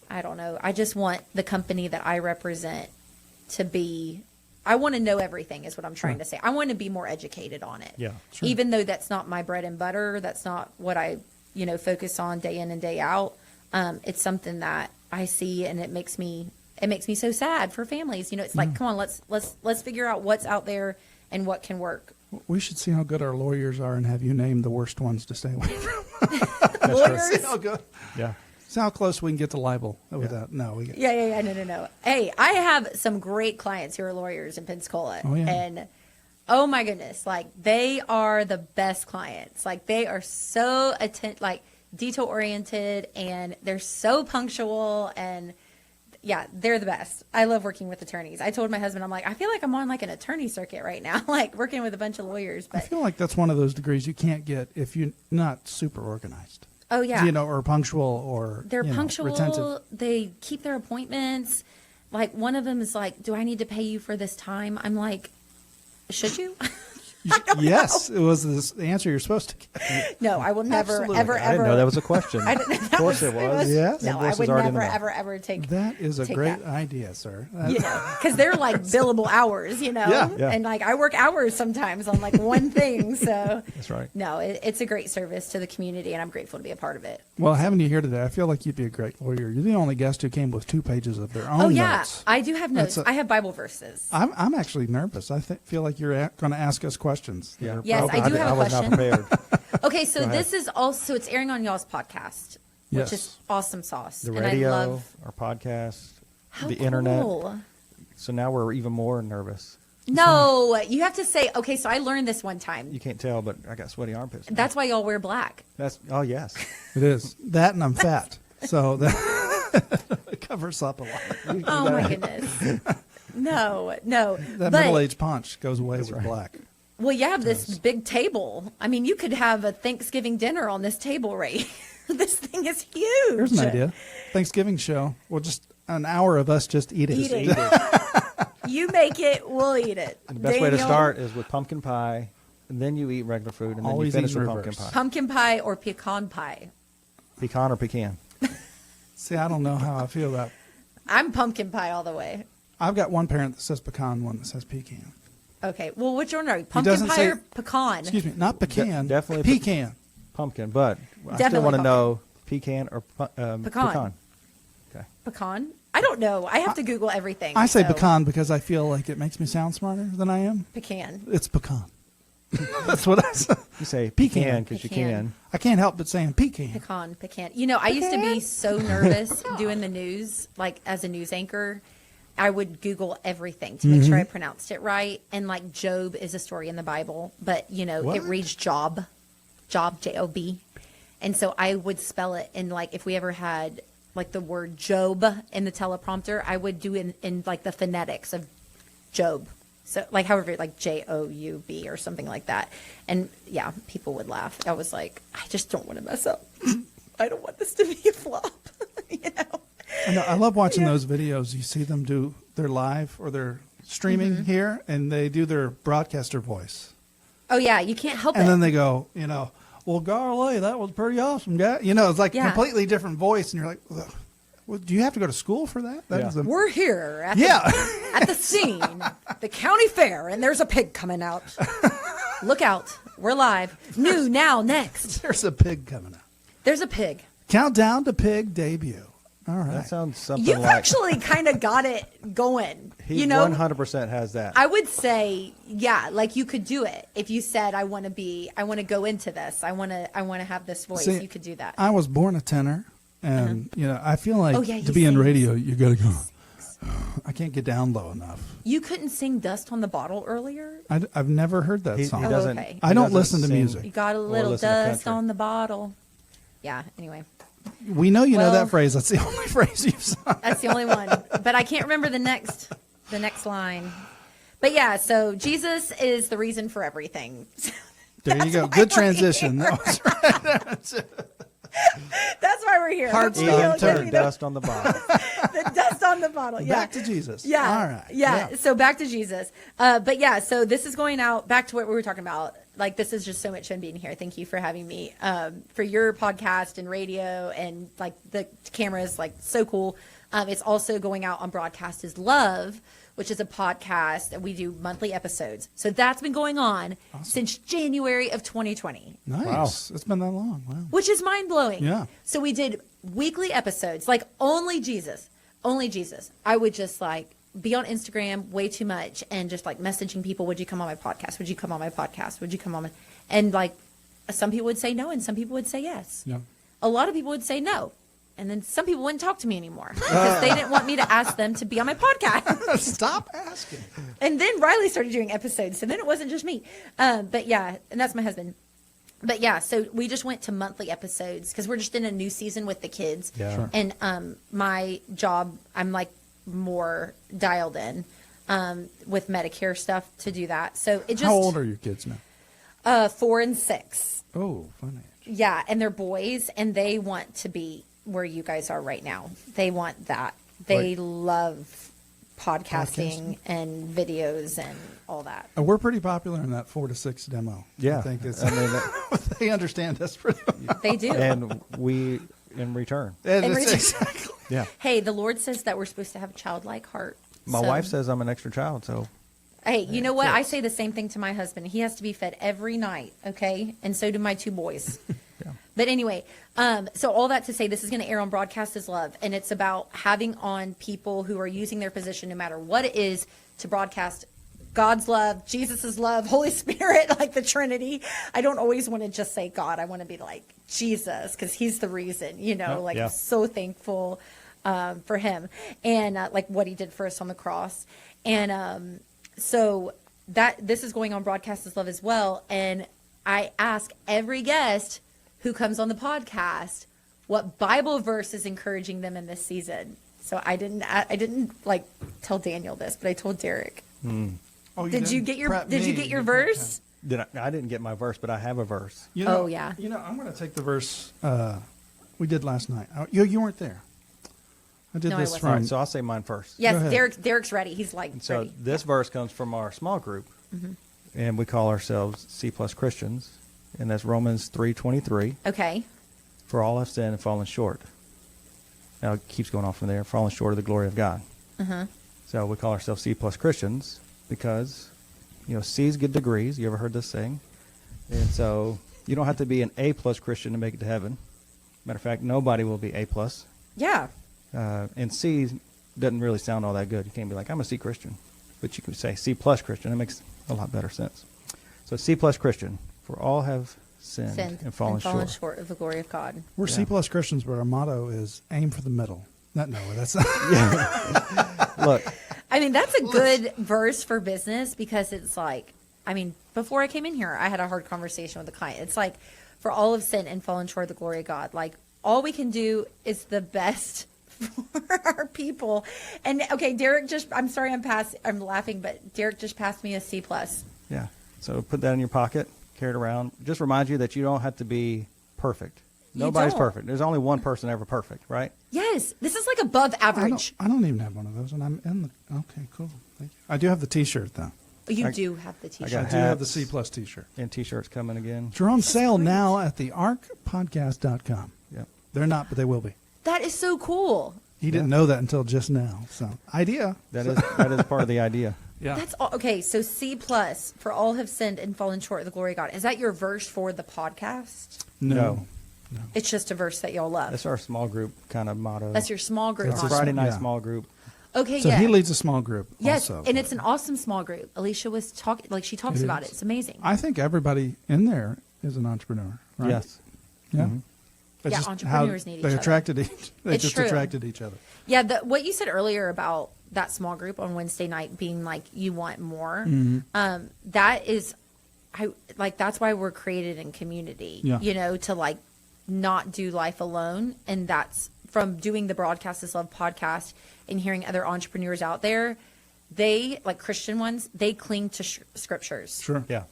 S3: I don't know. I just want the company that I represent to be, I want to know everything is what I'm trying to say. I want to be more educated on it.
S2: Yeah,
S1: sure.
S3: Even though that's not my bread and butter, that's not what I, focus on day in and day out. It's something that I see and it makes me so sad for families. It's like, come on, let's figure out what's out there and what can work.
S1: We should see how good our lawyers are and have you name the worst ones to stay away from.
S3: Lawyers?
S1: See how good.
S2: Yeah.
S1: See how close we can get to libel with that. No, we get.
S3: Yeah. No. Hey, I have some great clients who are lawyers in Pensacola.
S1: Oh, yeah.
S3: And oh my goodness, like they are the best clients. Like they are so detail oriented and they're so punctual and Yeah, they're the best. I love working with attorneys. I told my husband, I'm like, I feel like I'm on like an attorney circuit right now, like working with a bunch of lawyers.
S1: I
S3: But
S1: feel like that's one of those degrees you can't get if you're not super organized.
S3: oh yeah,
S1: Or punctual or
S3: they're
S1: retentive.
S3: punctual. They keep their appointments. Like one of them is like, do I need to pay you for this time? I'm like, should you?
S1: Yes, it was the answer you're supposed to get.
S3: No, I will never,
S1: Absolutely.
S3: ever,
S2: I didn't
S3: ever.
S2: know that was a question.
S3: I didn't,
S2: Of course it was.
S1: Yes.
S3: No, I
S2: Invoice
S3: would
S2: is already in
S3: never,
S2: the mail.
S3: ever take.
S1: That is a
S3: Take
S1: great
S3: that.
S1: idea, sir.
S3: You know, because they're like billable hours,
S1: Yeah.
S2: Yeah.
S3: and like I work hours sometimes on like one thing. So
S2: That's right.
S3: no, it's a great service to the community, and I'm grateful to be a part of it.
S1: Well, having you here today, I feel like you'd be a great lawyer. You're the only guest who came with 2 pages of their own
S3: Oh yeah,
S1: notes.
S3: I do have notes.
S1: That's a-
S3: I have Bible verses.
S1: I'm actually nervous. I feel like you're going to ask us questions. that
S2: Yeah.
S1: are
S3: Yes,
S1: probably-
S3: I do have a
S2: I was not
S3: question.
S2: prepared.
S3: Okay, so
S2: Go ahead.
S3: this is also it's airing on y'all's podcast,
S1: Yes.
S3: which is awesome sauce.
S2: The
S3: and
S2: radio,
S3: I love
S2: our podcast,
S3: how
S2: the internet.
S3: cool.
S2: So now we're even more nervous.
S3: No, you have to say. Okay, so I learned this one time.
S2: You can't tell, but I got sweaty armpits.
S3: That's why y'all wear black.
S2: Oh yes.
S1: It is. That and I'm fat. So that it covers up a lot.
S3: Oh my goodness. No.
S1: That
S3: But-
S1: middle-aged punch goes away with black.
S3: Well, you have this big table. I mean, you could have a Thanksgiving dinner on this table, Ray. This thing is huge.
S1: Here's an idea. Thanksgiving show. Well, just an hour of us just eating.
S3: Eating. You make it, we'll eat it.
S2: And the best way to
S3: Daniel,
S2: start is with pumpkin pie, and then you eat regular food, and then
S1: Always
S2: you finish
S1: eat
S2: with
S1: reverse.
S2: pumpkin pie.
S3: pumpkin pie or pecan pie.
S2: Pecan or pecan?
S1: See, I don't know how I feel about.
S3: I'm pumpkin pie all the way.
S1: I've got one parent that says pecan, one that says pecan.
S3: Okay. Well, which one are you? Pumpkin
S1: doesn't
S3: pie
S1: say-
S3: or pecan?
S1: Excuse me, not pecan.
S2: definitely
S1: pecan.
S2: Pumpkin, but I still
S3: Definitely
S2: want to
S3: pumpkin.
S2: know pecan or
S3: Pecan.
S2: Okay.
S3: Pecan? I don't know. I have to Google everything.
S1: I say
S3: so-
S1: pecan because I feel like it makes me sound smarter than I am.
S3: Pecan.
S1: It's pecan. That's what I say.
S2: You say
S1: Pecan.
S2: pecan because you
S3: Pecan.
S2: can.
S1: I can't help but saying pecan.
S3: Pecan. You know, I used to be so nervous doing the news, like as a news anchor. I would Google everything to make
S1: Mm-hmm.
S3: sure I pronounced it right. And like Job is a story in the Bible, but you know,
S1: What?
S3: it reads Job, Job. And so I would spell it. And like, if we ever had like the word Job in the teleprompter, I would do in like the phonetics of Job. So like, however, like Joub or something like that. And yeah, people would laugh. I was like, I just don't want to mess up. I don't want this to be a flop, you know?
S1: I know. I love watching those videos. You see them do their live or their streaming
S3: Mm-hmm.
S1: here, and they do their broadcaster voice.
S3: Oh yeah, you can't help
S1: And
S3: it.
S1: then they go, well, golly, that was pretty awesome, guy. It's like a
S3: Yeah.
S1: completely different voice, and you're like, well, do you have to go to school for that? That
S2: Yeah.
S1: is a-
S3: We're here at,
S1: yeah.
S3: at the scene, the county fair, and there's a pig coming out. Look out. We're live. New, now, next.
S1: There's a pig coming out.
S3: There's a pig.
S1: Countdown to pig debut. All right.
S2: That sounds something
S3: You've
S2: like
S3: actually kind of got it going.
S2: he
S3: you know,
S2: 100% has that.
S3: I would say, yeah, like you could do it. If you said, I want to go into this. I want to have this voice.
S1: See,
S3: You could do that.
S1: I was born a tenor, and I feel like
S3: Oh, yeah,
S1: to
S3: he
S1: be in
S3: sings.
S1: radio, you got to go. I can't get down low enough.
S3: You couldn't sing Dust on the Bottle earlier?
S1: I've never heard that
S2: He
S1: song.
S2: doesn't.
S3: okay.
S1: I
S2: he
S1: don't
S2: doesn't
S1: listen to
S2: sing
S1: music.
S3: You got a
S2: or
S3: little
S2: listen to
S3: dust
S2: country.
S3: on the bottle. Yeah, anyway.
S1: We know you know
S3: Well-
S1: that phrase. That's the only phrase you've sung.
S3: That's the only one. But I can't remember the next line. But yeah, so Jesus is the reason for everything.
S1: There you go.
S3: why
S1: Good
S3: we're
S1: transition.
S3: here.
S1: That was right.
S3: That's why we're here.
S1: Hard
S3: Hopefully
S1: stop
S3: you'll give
S1: turn.
S3: me
S2: Dust on the bottle.
S3: the dust on the bottle. Yeah.
S1: Back to Jesus.
S3: Yeah.
S1: All right.
S3: Yeah. So back to Jesus. But yeah, so this is going out back to what we were talking about. Like, this is just so much fun being here. Thank you for having me, for your podcast and radio and like the cameras, like so cool. It's also going out on Broadcast is Love, which is a podcast and we do monthly episodes. So that's been going on since January of 2020.
S1: Nice.
S2: Wow.
S1: It's been that long. Wow.
S3: Which is mind blowing.
S1: Yeah.
S3: So we did weekly episodes, like only Jesus. I would just like be on Instagram way too much and just like messaging people, would you come on my podcast? Would you come on my podcast? Would you come on my... And like some people would say no and some people would say yes.
S1: Yeah.
S3: A lot of people would say no. And then some people wouldn't talk to me anymore because they didn't want me to ask them to be on my podcast.
S1: Stop asking.
S3: And then Riley started doing episodes, so then it wasn't just me. But yeah, and that's my husband. But yeah, so we just went to monthly episodes because we're just in a new season with the kids.
S2: Yeah. Sure.
S3: And my job, I'm like more dialed in with Medicare stuff to do that. So it just
S1: How old are your kids now?
S3: 4 and 6.
S1: Oh, fun age.
S3: Yeah, and they're boys, and they want to be where you guys are right now. They want that. They love podcasting and videos and all that.
S1: And we're pretty popular in that 4 to 6 demo.
S2: Yeah.
S1: I think it's,
S2: I mean,
S1: they understand us pretty well.
S3: They do.
S2: and we in return.
S1: And
S3: And
S1: it's
S3: Ricki-
S1: exactly.
S2: Yeah.
S3: Hey, the Lord says that we're supposed to have childlike heart.
S2: My
S3: So-
S2: wife says I'm an extra child, so
S3: Hey, you know what? I say the same thing to my husband. He has to be fed every night, okay? And so do my 2 boys.
S2: yeah.
S3: But anyway, so all that to say, this is going to air on Broadcast is Love, and it's about having on people who are using their position, no matter what it is, to broadcast God's love, Jesus' love, Holy Spirit, like the Trinity. I don't always want to just say God. I want to be like Jesus, because he's the reason, you know,
S2: Oh,
S3: like
S2: yeah.
S3: I'm so thankful for him and like what he did for us on the cross. And so this is going on Broadcast is Love as well. And I ask every guest who comes on the podcast what Bible verse is encouraging them in this season. So I didn't like tell Daniel this, but I told Derek.
S1: Oh,
S3: Did you get your verse?
S2: I didn't get my verse, but I have a verse.
S1: You know,
S3: Oh, yeah.
S1: You know, I'm going to take the verse we did last night. You weren't there. I did
S3: No, I
S1: this
S3: wasn't.
S2: All
S1: from.
S2: right, so I'll say mine first.
S1: Go
S3: Yes,
S1: ahead.
S3: Derek's ready. He's like
S2: So
S3: ready.
S2: this verse comes from our small group, and we call ourselves C plus Christians, and that's Romans 3:23.
S3: Okay.
S2: For all have sinned and fallen short. Now it keeps going on from there. Fallen short of the glory of God. So we call ourselves C plus Christians because, you know, C's get degrees. You ever heard this saying? And so you don't have to be an A plus Christian to make it to heaven. Matter of fact, nobody will be A plus.
S3: Yeah.
S2: And C doesn't really sound all that good. You can't be like, I'm a C Christian. But you can say C plus Christian. It makes a lot better sense. So C plus Christian. For all have sinned and fallen short.
S3: of the glory of God.
S1: We're C
S2: Yeah.
S1: plus Christians, but our motto is aim for the middle. No, that's not.
S2: Look,
S3: I mean, that's a good verse for business because it's like, I mean, before I came in here, I had a hard conversation with a client. It's like, for all of sin and fallen short of the glory of God, like all we can do is the best for our people. And okay, Derek I'm sorry, I'm laughing, but Derek just passed me a C plus.
S2: yeah. So put that in your pocket, carry it around. Just remind you that you don't have to be perfect.
S3: You
S2: Nobody's
S3: don't.
S2: perfect. There's only one person ever perfect, right?
S3: Yes, this is like above average.
S1: I don't even have one of those, and I'm in the. Okay, cool. Thank you. I do have the T-shirt though.
S3: You
S2: I-
S3: do have the
S2: I
S3: T-shirt.
S1: I
S2: got
S1: do have the
S2: hats.
S1: C plus T-shirt.
S2: And T-shirts coming again.
S1: They're on sale now at the arcpodcast.com.
S2: Yep.
S1: They're not, but they will be.
S3: That is so cool.
S1: He didn't know that until just now. So idea.
S2: That is part of the idea.
S1: Yeah.
S3: That's all. Okay, so C plus for all have sinned and fallen short of the glory of God. Is that your verse for the podcast?
S2: No.
S3: It's just a verse that y'all love.
S2: That's our small group kind of motto.
S3: That's your small group.
S1: That's
S2: It's a
S3: motto.
S2: Friday night
S1: Yeah.
S2: small group.
S3: Okay,
S1: So
S3: yeah.
S1: he leads a small group.
S3: Yes,
S1: also.
S3: and it's an awesome small group. Alicia was talking, like she talks
S1: It
S3: about
S1: is.
S3: it. It's amazing.
S1: I think everybody in there is an entrepreneur. Right?
S2: Yes.
S1: Yeah.
S2: Mhm.
S1: It's
S3: Yeah,
S1: just
S3: entrepreneurs
S1: how
S3: need each
S1: they
S3: other.
S1: attracted each. They
S3: It's
S1: just
S3: true.
S1: attracted each other.
S3: Yeah, what you said earlier about that small group on Wednesday night being like you want more. That is, that's why we're created in community.
S1: Yeah.
S3: You know, to like not do life alone, and that's from doing the Broadcast is Love podcast and hearing other entrepreneurs out there. They like Christian ones. They cling to scriptures.
S1: Sure.
S2: Yeah.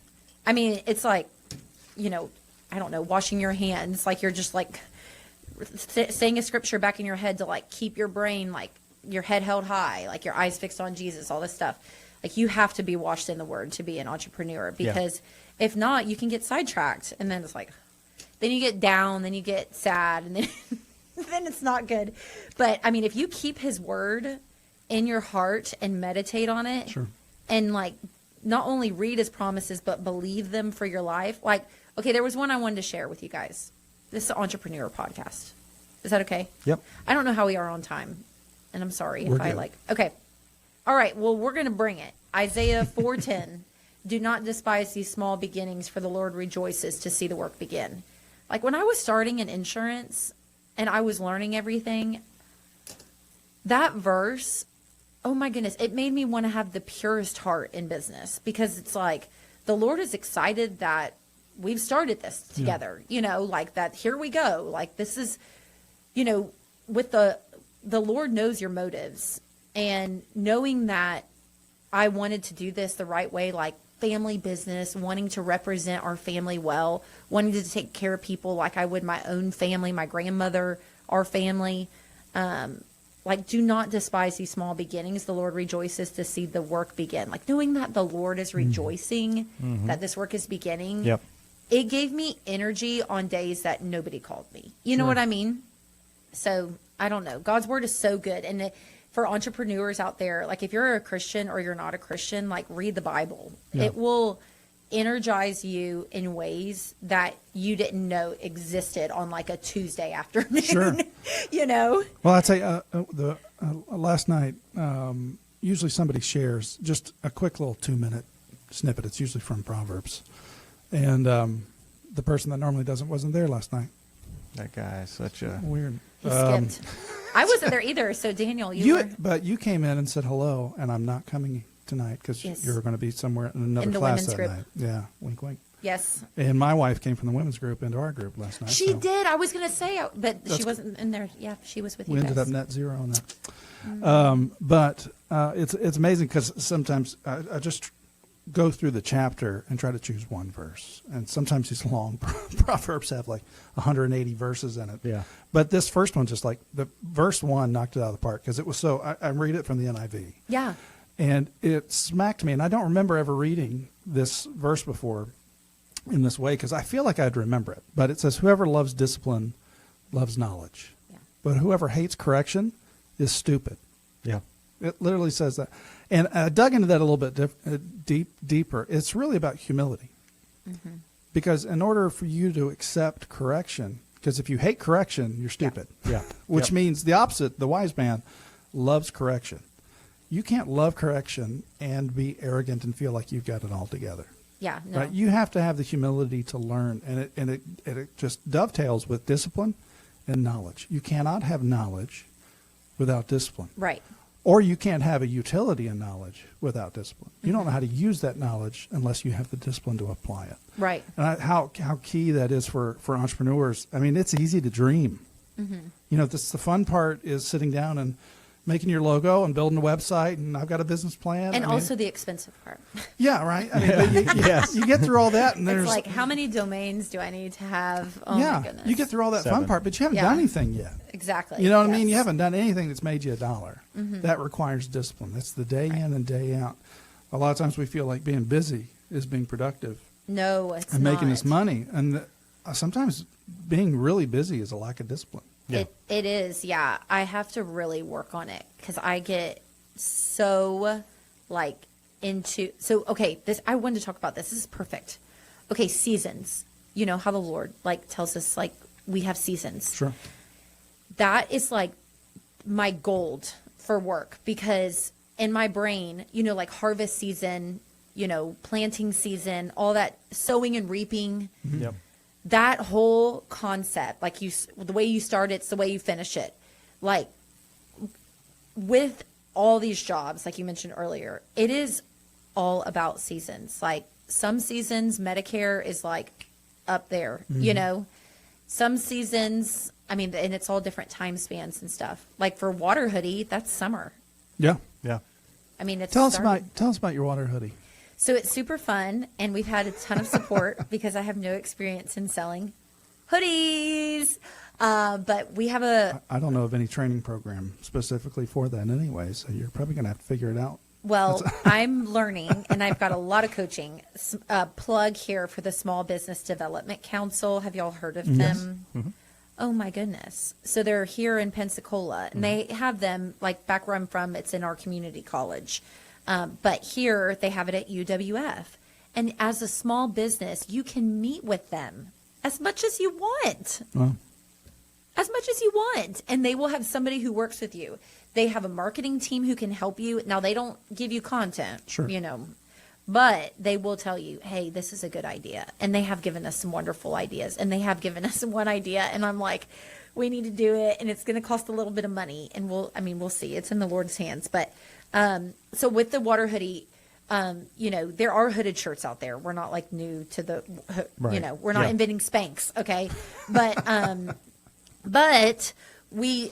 S3: I mean, it's like, you know, I don't know, washing your hands. Like you're just like saying a scripture back in your head to like keep your brain, like your head held high, like your eyes fixed on Jesus, all this stuff. Like you have to be washed in the word to be an entrepreneur because if not, you can get sidetracked. And then it's like, then you get down, then you get sad, and then, then it's not good. But I mean, if you keep his word in your heart and meditate on it
S1: Sure.
S3: and like not only read his promises but believe them for your life. Like, okay, there was one I wanted to share with you guys. This is an entrepreneur podcast. Is that okay?
S2: Yep.
S3: I don't know how we are on time, and I'm sorry
S1: We're
S3: if I
S1: good.
S3: like. Okay, all right. Well, we're gonna bring it. Isaiah 4:10. Do not despise these small beginnings, for the Lord rejoices to see the work begin. Like when I was starting in insurance and I was learning everything, that verse, oh my goodness, it made me want to have the purest heart in business because it's like the Lord is excited that we've started this together, you know, like that. Here we go. Like this is, you know, with the Lord knows your motives, and knowing that I wanted to do this the right way, like family business, wanting to represent our family well, wanting to take care of people like I would my own family, my grandmother, our family. Like, do not despise these small beginnings. The Lord rejoices to see the work begin. Like, knowing that the Lord is rejoicing that this work is beginning.
S2: Yep.
S3: It gave me energy on days that nobody called me. You know what I mean? So, I don't know. God's word is so good. And for entrepreneurs out there, like if you're a Christian or you're not a Christian, like read the Bible.
S1: Yeah.
S3: It will energize you in ways that you didn't know existed on like a Tuesday afternoon.
S1: Sure.
S3: You know?
S1: Well, I'd say last night, usually somebody shares just a quick little 2-minute snippet. It's usually from Proverbs. And the person that normally doesn't wasn't there last night.
S2: That guy is such a
S1: Weird.
S3: He skipped. I wasn't there either. So Daniel, you were
S1: But you came in and said hello, and I'm not coming tonight because
S3: Yes.
S1: you're going to be somewhere in another
S3: In the
S1: class
S3: women's
S1: that
S3: group.
S1: night. Yeah, wink, wink.
S3: yes.
S1: And my wife came from the women's group into our group last night.
S3: She
S1: so
S3: did. I was gonna say, but she
S1: That's-
S3: wasn't in there. Yeah, she was with
S1: We
S3: you
S1: ended
S3: guys.
S1: up net zero on that. But it's amazing because sometimes I just go through the chapter and try to choose one verse. And sometimes these long Proverbs have like 180 verses in it.
S2: Yeah.
S1: But this first one, just like the verse 1 knocked it out of the park because it was so, I read it from the NIV.
S3: Yeah.
S1: And it smacked me. And I don't remember ever reading this verse before in this way because I feel like I'd remember it. But it says, whoever loves discipline loves knowledge.
S3: Yeah.
S1: But whoever hates correction is stupid.
S2: yeah.
S1: It literally says that. And I dug into that a little bit deeper. It's really about humility. Because in order for you to accept correction, because if you hate correction, you're stupid.
S2: Yeah.
S1: Which
S2: Yep.
S1: means the opposite, the wise man loves correction. You can't love correction and be arrogant and feel like you've got it all together.
S3: Yeah. No.
S1: Right? You have to have the humility to learn, and it just dovetails with discipline and knowledge. You cannot have knowledge without discipline.
S3: Right.
S1: Or you can't have a utility in knowledge without discipline. You don't know how to use that knowledge unless you have the discipline to apply it.
S3: Right.
S1: And how key that is for entrepreneurs. I mean, it's easy to dream. You know, the fun part is sitting down and making your logo and building a website, and I've got a business plan.
S3: And
S1: I mean,
S3: also the expensive part.
S1: yeah, right. I mean, but
S2: Yes.
S1: you get through all that, and there's
S3: It's like, how many domains do I need to have? Oh
S1: yeah,
S3: my goodness.
S1: you get through all that fun
S2: 7.
S1: part, but you haven't
S3: Yeah.
S1: done anything yet.
S3: Exactly.
S1: You know what I mean?
S3: Yes.
S1: You haven't done anything that's made you $1. That requires discipline. That's the day in and day out. A lot of times we feel like being busy is being productive
S3: No, it's
S1: and making us
S3: not.
S1: money. And sometimes being really busy is a lack of discipline.
S2: Yeah.
S3: It is, yeah. I have to really work on it because I get so like into. So okay, this I wanted to talk about this. This is perfect. Okay, seasons. You know how the Lord like tells us like we have seasons.
S1: Sure.
S3: That is like my gold for work because in my brain, you know, like harvest season, you know, planting season, all that sowing and reaping.
S2: Yep.
S3: That whole concept, like the way you start it's the way you finish it. Like with all these jobs, like you mentioned earlier, it is all about seasons. Like some seasons, Medicare is like up there, you know, some seasons, I mean, and it's all different time spans and stuff. Like for water hoodie, that's summer.
S1: Yeah.
S2: Yeah.
S3: I mean, it's
S1: Tell us
S3: started-
S1: about your water hoodie.
S3: So it's super fun, and we've had a ton of support because I have no experience in selling hoodies. But we have
S1: I don't know of any training program specifically for that anyway, so you're probably going to have to figure it out.
S3: well, I'm learning, and I've got a lot of coaching. Plug here for the Small Business Development Council. Have y'all heard of them? Oh my goodness. So they're here in Pensacola, and they have them like back where I'm from. It's in our community college. But here they have it at UWF. And as a small business, you can meet with them as much as you want.
S1: Well,
S3: As much as you want. And they will have somebody who works with you. They have a marketing team who can help you. Now, they don't give you content,
S1: Sure.
S3: you know, but they will tell you, hey, this is a good idea. And they have given us some wonderful ideas. And they have given us one idea. And I'm like, we need to do it. And it's going to cost a little bit of money. And we'll see. It's in the Lord's hands. But so with the water hoodie, there are hooded shirts out there. We're not like new to the,
S2: Right.
S3: we're not
S2: Yeah.
S3: inventing Spanx. Okay. But we,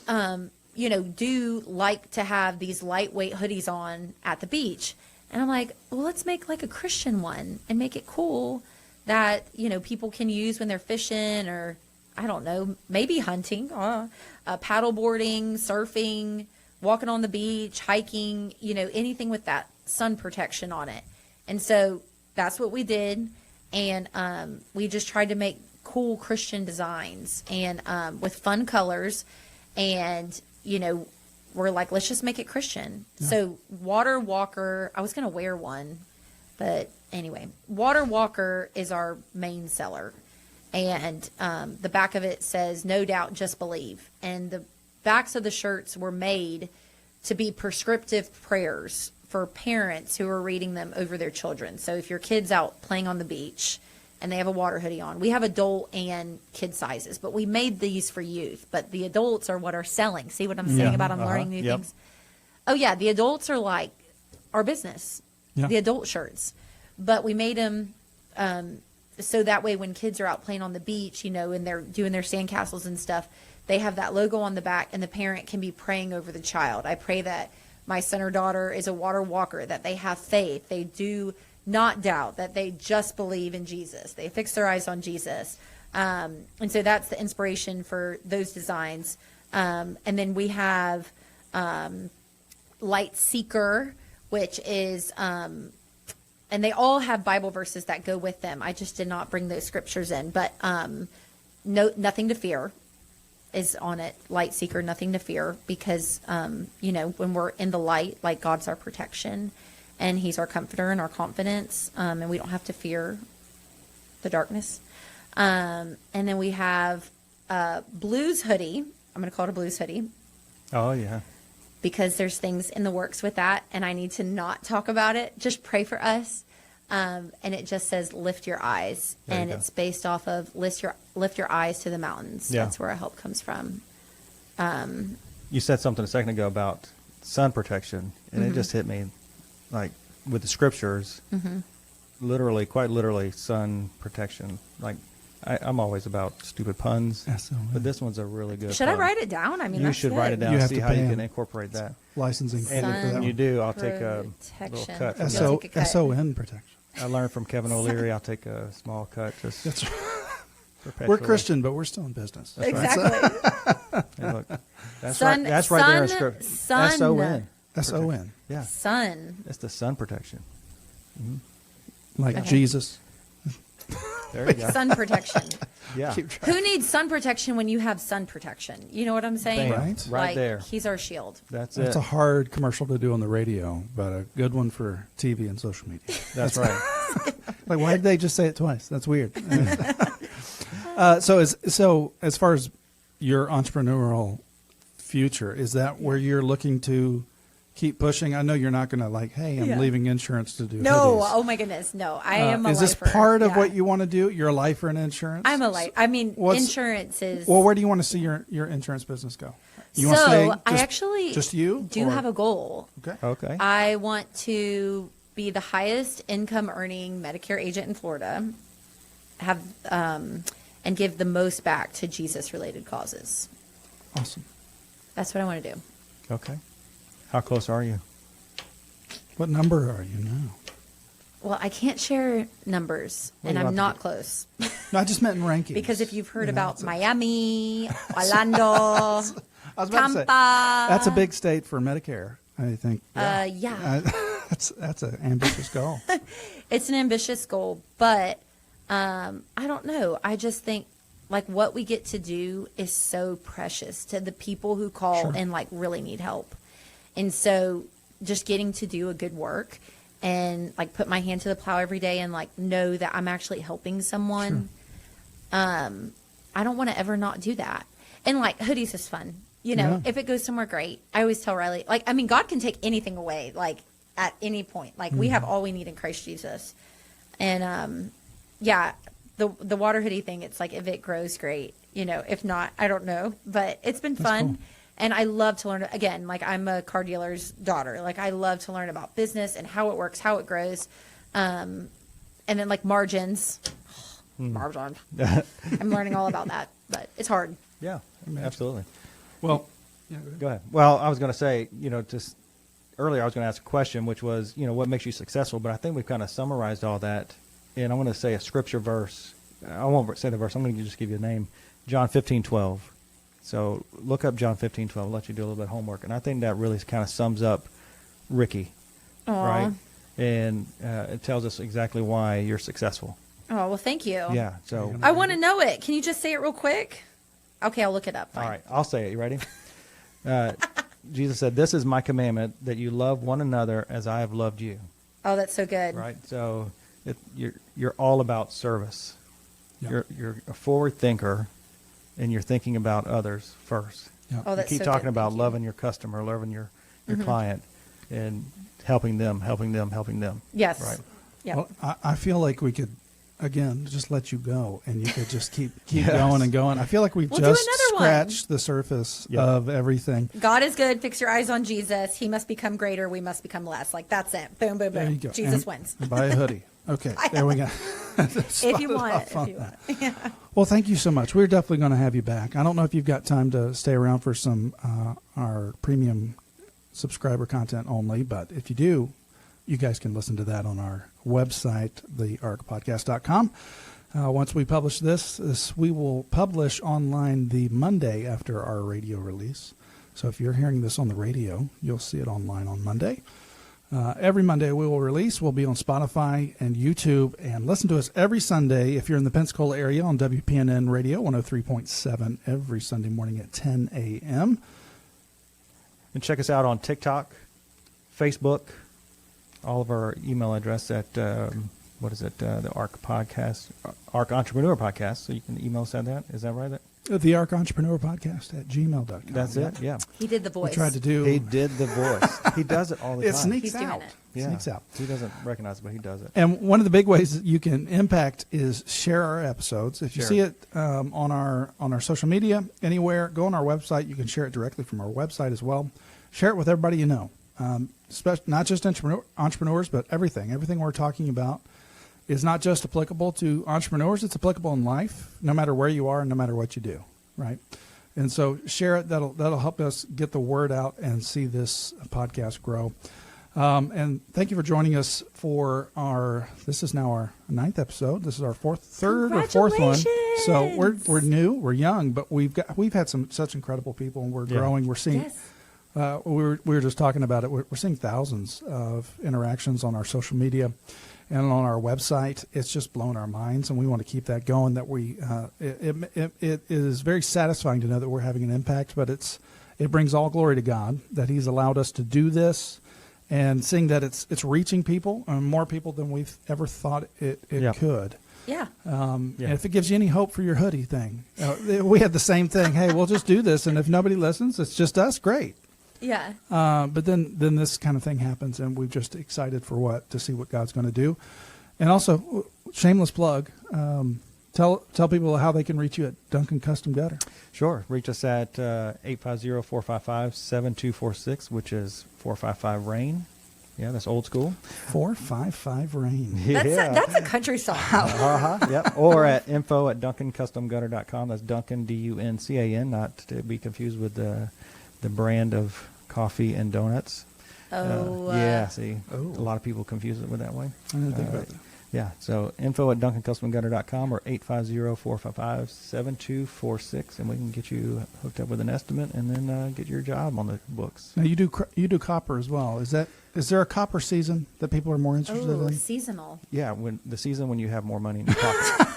S3: do like to have these lightweight hoodies on at the beach. And I'm like, well, let's make like a Christian one and make it cool that, people can use when they're fishing or, I don't know, maybe hunting, paddle boarding, surfing, walking on the beach, hiking, anything with that sun protection on it. And so that's what we did. And we just tried to make cool Christian designs and with fun colors. And, we're like, let's just make it Christian. Yeah. So Water Walker, I was going to wear one, but anyway, Water Walker is our main seller. And the back of it says, no doubt, just believe. And the backs of the shirts were made to be prescriptive prayers for parents who are reading them over their children. So if your kid's out playing on the beach and they have a water hoodie on, we have adult and kid sizes, but we made these for youth. But the adults are what are selling. See what I'm saying about I'm learning new things? Oh, yeah. The adults are like our business, the adult shirts. But we made them so that way when kids are out playing on the beach, and they're doing their sandcastles and stuff, they have that logo on the back and the parent can be praying over the child. I pray that my son or daughter is a water walker, that they have faith, they do not doubt, that they just believe in Jesus, they fix their eyes on Jesus. And so that's the inspiration for those designs. And then we have Light Seeker, which is and they all have Bible verses that go with them. I just did not bring those scriptures in, but nothing to fear is on it. Light Seeker, nothing to fear, because when we're in the light, like, God's our protection and he's our comforter and our confidence, and we don't have to fear the darkness. And then we have Blues hoodie. I'm going to call it a Blues hoodie.
S2: Oh, yeah.
S3: Because there's things in the works with that, and I need to not talk about it. Just pray for us. And it just says, lift your eyes. And it's based off of lift your eyes to the mountains.
S2: Yeah.
S3: That's where our help comes from.
S2: You said something a second ago about sun protection, and it just hit me, like, with the scriptures, literally, quite literally, sun protection. Like, I'm always about stupid puns, but this one's a really good
S3: Should
S2: pun.
S3: I write it down? I mean,
S2: you
S3: that's
S2: should
S3: good.
S2: write it down
S1: You
S2: and
S1: have
S2: see
S1: to
S2: how
S1: pay
S2: you
S1: him.
S2: can incorporate that.
S1: Licensing fee for
S2: And
S1: that.
S2: you do. I'll take a little
S3: Protection.
S2: cut. From
S3: You'll
S2: that.
S3: take a cut.
S1: SON protection.
S2: I learned from Kevin O'Leary. I'll take a small cut. Just
S1: That's
S2: perpetually.
S1: We're Christian, but we're still in business.
S2: That's right.
S3: Exactly.
S2: Hey, look, that's
S3: Sun-
S2: right. That's right there in
S3: sun-
S2: script.
S3: sun-
S2: SON.
S1: SON.
S2: Yeah,
S3: Sun.
S2: it's the sun protection.
S1: Like
S3: Okay.
S1: Jesus.
S2: There you go.
S3: Sun protection.
S2: Yeah,
S1: Keep track.
S3: Who needs sun protection when you have sun protection? You know what I'm saying?
S2: Bam.
S1: Right.
S2: Right
S3: Like,
S2: there.
S3: He's our shield.
S2: That's
S1: That's
S2: it.
S1: a hard commercial to do on the radio, but a good one for TV and social media.
S2: That's right.
S1: Like, why did they just say it twice? That's weird. So as far as your entrepreneurial future, is that where you're looking to keep pushing? I know you're not going to like, hey, I'm
S3: Yeah.
S1: leaving insurance to do
S3: No,
S1: hoodies.
S3: oh my goodness, no. I am a
S1: Is this
S3: lifer.
S1: part of
S3: Yeah.
S1: what you want to do? You're a lifer in insurance?
S3: I'm a life. I mean,
S1: What's-
S3: insurance is.
S1: Well, where do you want to see your insurance business go? You want to
S3: So
S1: stay
S3: I
S1: just,
S3: actually
S1: just you
S3: do
S1: or-
S3: have a goal.
S1: Okay.
S2: Okay.
S3: I want to be the highest income earning Medicare agent in Florida, have and give the most back to Jesus related causes.
S1: Awesome.
S3: That's what I want to do.
S2: Okay. How close are you?
S1: What number are you now?
S3: Well, I can't share numbers,
S2: What
S3: and
S2: do you
S3: I'm
S2: want
S3: not close.
S1: No, I just meant in rankings.
S3: Because if you've heard
S1: You know,
S3: about
S1: it's a-
S3: Miami, Orlando,
S1: I was about to say,
S3: Tampa.
S1: that's a big state for Medicare, I think.
S3: Yeah.
S1: That's an ambitious goal.
S3: It's an ambitious goal, but I don't know. I just think like what we get to do is so precious to the people who call
S1: Sure.
S3: and like really need help. And so just getting to do a good work and like put my hand to the plow every day and like know that I'm actually helping someone. I don't want to ever not do that. And like hoodies is fun. You know,
S1: Yeah.
S3: if it goes somewhere great, I always tell Riley, like, I mean, God can take anything away, like at any point. Like we have all we need in Christ Jesus. And yeah, the water hoodie thing, it's like if it grows great, you know, if not, I don't know. But it's been fun.
S1: cool.
S3: And I love to learn, again, like I'm a car dealer's daughter. Like I love to learn about business and how it works, how it grows. And then like margins. Margin. I'm learning all about that, but it's hard.
S2: Yeah, absolutely.
S1: Well,
S2: Go ahead. Well, I was going to say, just earlier I was going to ask a question, which was, what makes you successful? But I think we've kind of summarized all that. And I want to say a scripture verse. I won't say the verse. I'm going to just give you a name. John 15:12. So look up John 15:12. I'll let you do a little bit of homework. And I think that really kind of sums up Ricki, right? And it tells us exactly why you're successful.
S3: Oh, well, thank you.
S2: Yeah. So
S3: I want to know it. Can you just say it real quick? Okay, I'll look it up. Fine.
S2: all right, I'll say it. You ready? Jesus said, "This is my commandment, that you love one another as I have loved you."
S3: Oh, that's so good.
S2: Right. So you're all about service.
S1: Yep.
S2: You're a forward thinker, and you're thinking about others first.
S1: yeah.
S3: Oh, that's
S2: You keep
S3: so
S2: talking
S3: good.
S2: about
S3: Thank you.
S2: loving your customer, loving your client, and helping them.
S3: Yes.
S2: Right.
S3: Yeah.
S1: Well, I feel like we could, again, just let you go, and you could just keep
S2: Yes.
S1: going and going. I feel like we've
S3: We'll do
S1: just
S3: another one.
S1: scratched the surface
S2: Yeah.
S1: of everything.
S3: God is good. Fix your eyes on Jesus. He must become greater. We must become less. Like that's it. Boom, boom,
S1: There you
S3: boom.
S1: go.
S3: Jesus
S1: And
S3: wins.
S1: Buy a hoodie. Okay, there we go.
S3: If you want it. If you want it. Yeah.
S1: Well, thank you so much. We're definitely going to have you back. I don't know if you've got time to stay around for some our premium subscriber content only, but if you do, you guys can listen to that on our website, thearcpodcast.com. Once we publish this we will publish online the Monday after our radio release. So if you're hearing this on the radio, you'll see it online on Monday. Every Monday we will release. We'll be on Spotify and YouTube, and listen to us every Sunday if you're in the Pensacola area on WPNN Radio 103.7 every Sunday morning at 10 a.m.
S2: And check us out on TikTok, Facebook, all of our email address at, the ARC Podcast, ARC Entrepreneur Podcast. So you can email us at that. Is that right?
S1: The ARC Entrepreneur Podcast at gmail.com.
S2: That's it? Yeah.
S3: He did the
S1: We
S3: voice.
S1: tried to do.
S2: He did the voice. He does it all the
S1: It
S2: time.
S1: sneaks
S3: He's doing
S1: out.
S3: it.
S2: Yeah.
S1: Sneaks out.
S2: He doesn't recognize it, but he does it.
S1: And one of the big ways that you can impact is share our episodes. If you
S2: Share
S1: see
S2: it.
S1: it on our social media, anywhere, go on our website. You can share it directly from our website as well. Share it with everybody you know, not just entrepreneurs, but everything. Everything we're talking about is not just applicable to entrepreneurs. It's applicable in life, no matter where you are and no matter what you do, right? And so share it. That'll help us get the word out and see this podcast grow. And thank you for joining us for this is now our 9th episode. This is our third or fourth one. So we're new, we're young, but we've had such incredible people, and we're growing. We're seeing,
S3: Yes.
S1: we were just talking about it. We're seeing thousands of interactions on our social media and on our website. It's just blown our minds, and we want to keep that going. That it is very satisfying to know that we're having an impact, but it brings all glory to God that He's allowed us to do this. And seeing that it's reaching people, more people than we've ever thought it could.
S3: Yeah.
S1: And if it gives you any hope for your hoodie thing, we had the same thing. Hey, we'll just do this, and if nobody listens, it's just us. Great.
S3: Yeah.
S1: But then this kind of thing happens, and we're just excited to see what God's going to do. And also, shameless plug. Tell people how they can reach you at Duncan Custom Gutter.
S2: Sure. Reach us at 850-455-7246, which is 455-RAIN. Yeah, that's old school.
S1: 455 Rain.
S3: That's a country song.
S2: Yep. Or at info@duncancustomgutter.com. That's Duncan, Duncan, not to be confused with the brand of coffee and donuts. See, a lot of people confuse it with that way.
S1: I didn't think about that.
S2: Yeah, so info@duncancustomgutter.com or 850-455-7246, and we can get you hooked up with an estimate and then get your job on the books.
S1: Now you do copper as well. Is there a copper season that people are more interested
S3: Oh,
S1: in?
S3: seasonal.
S2: Yeah, when you have more money in your pocket.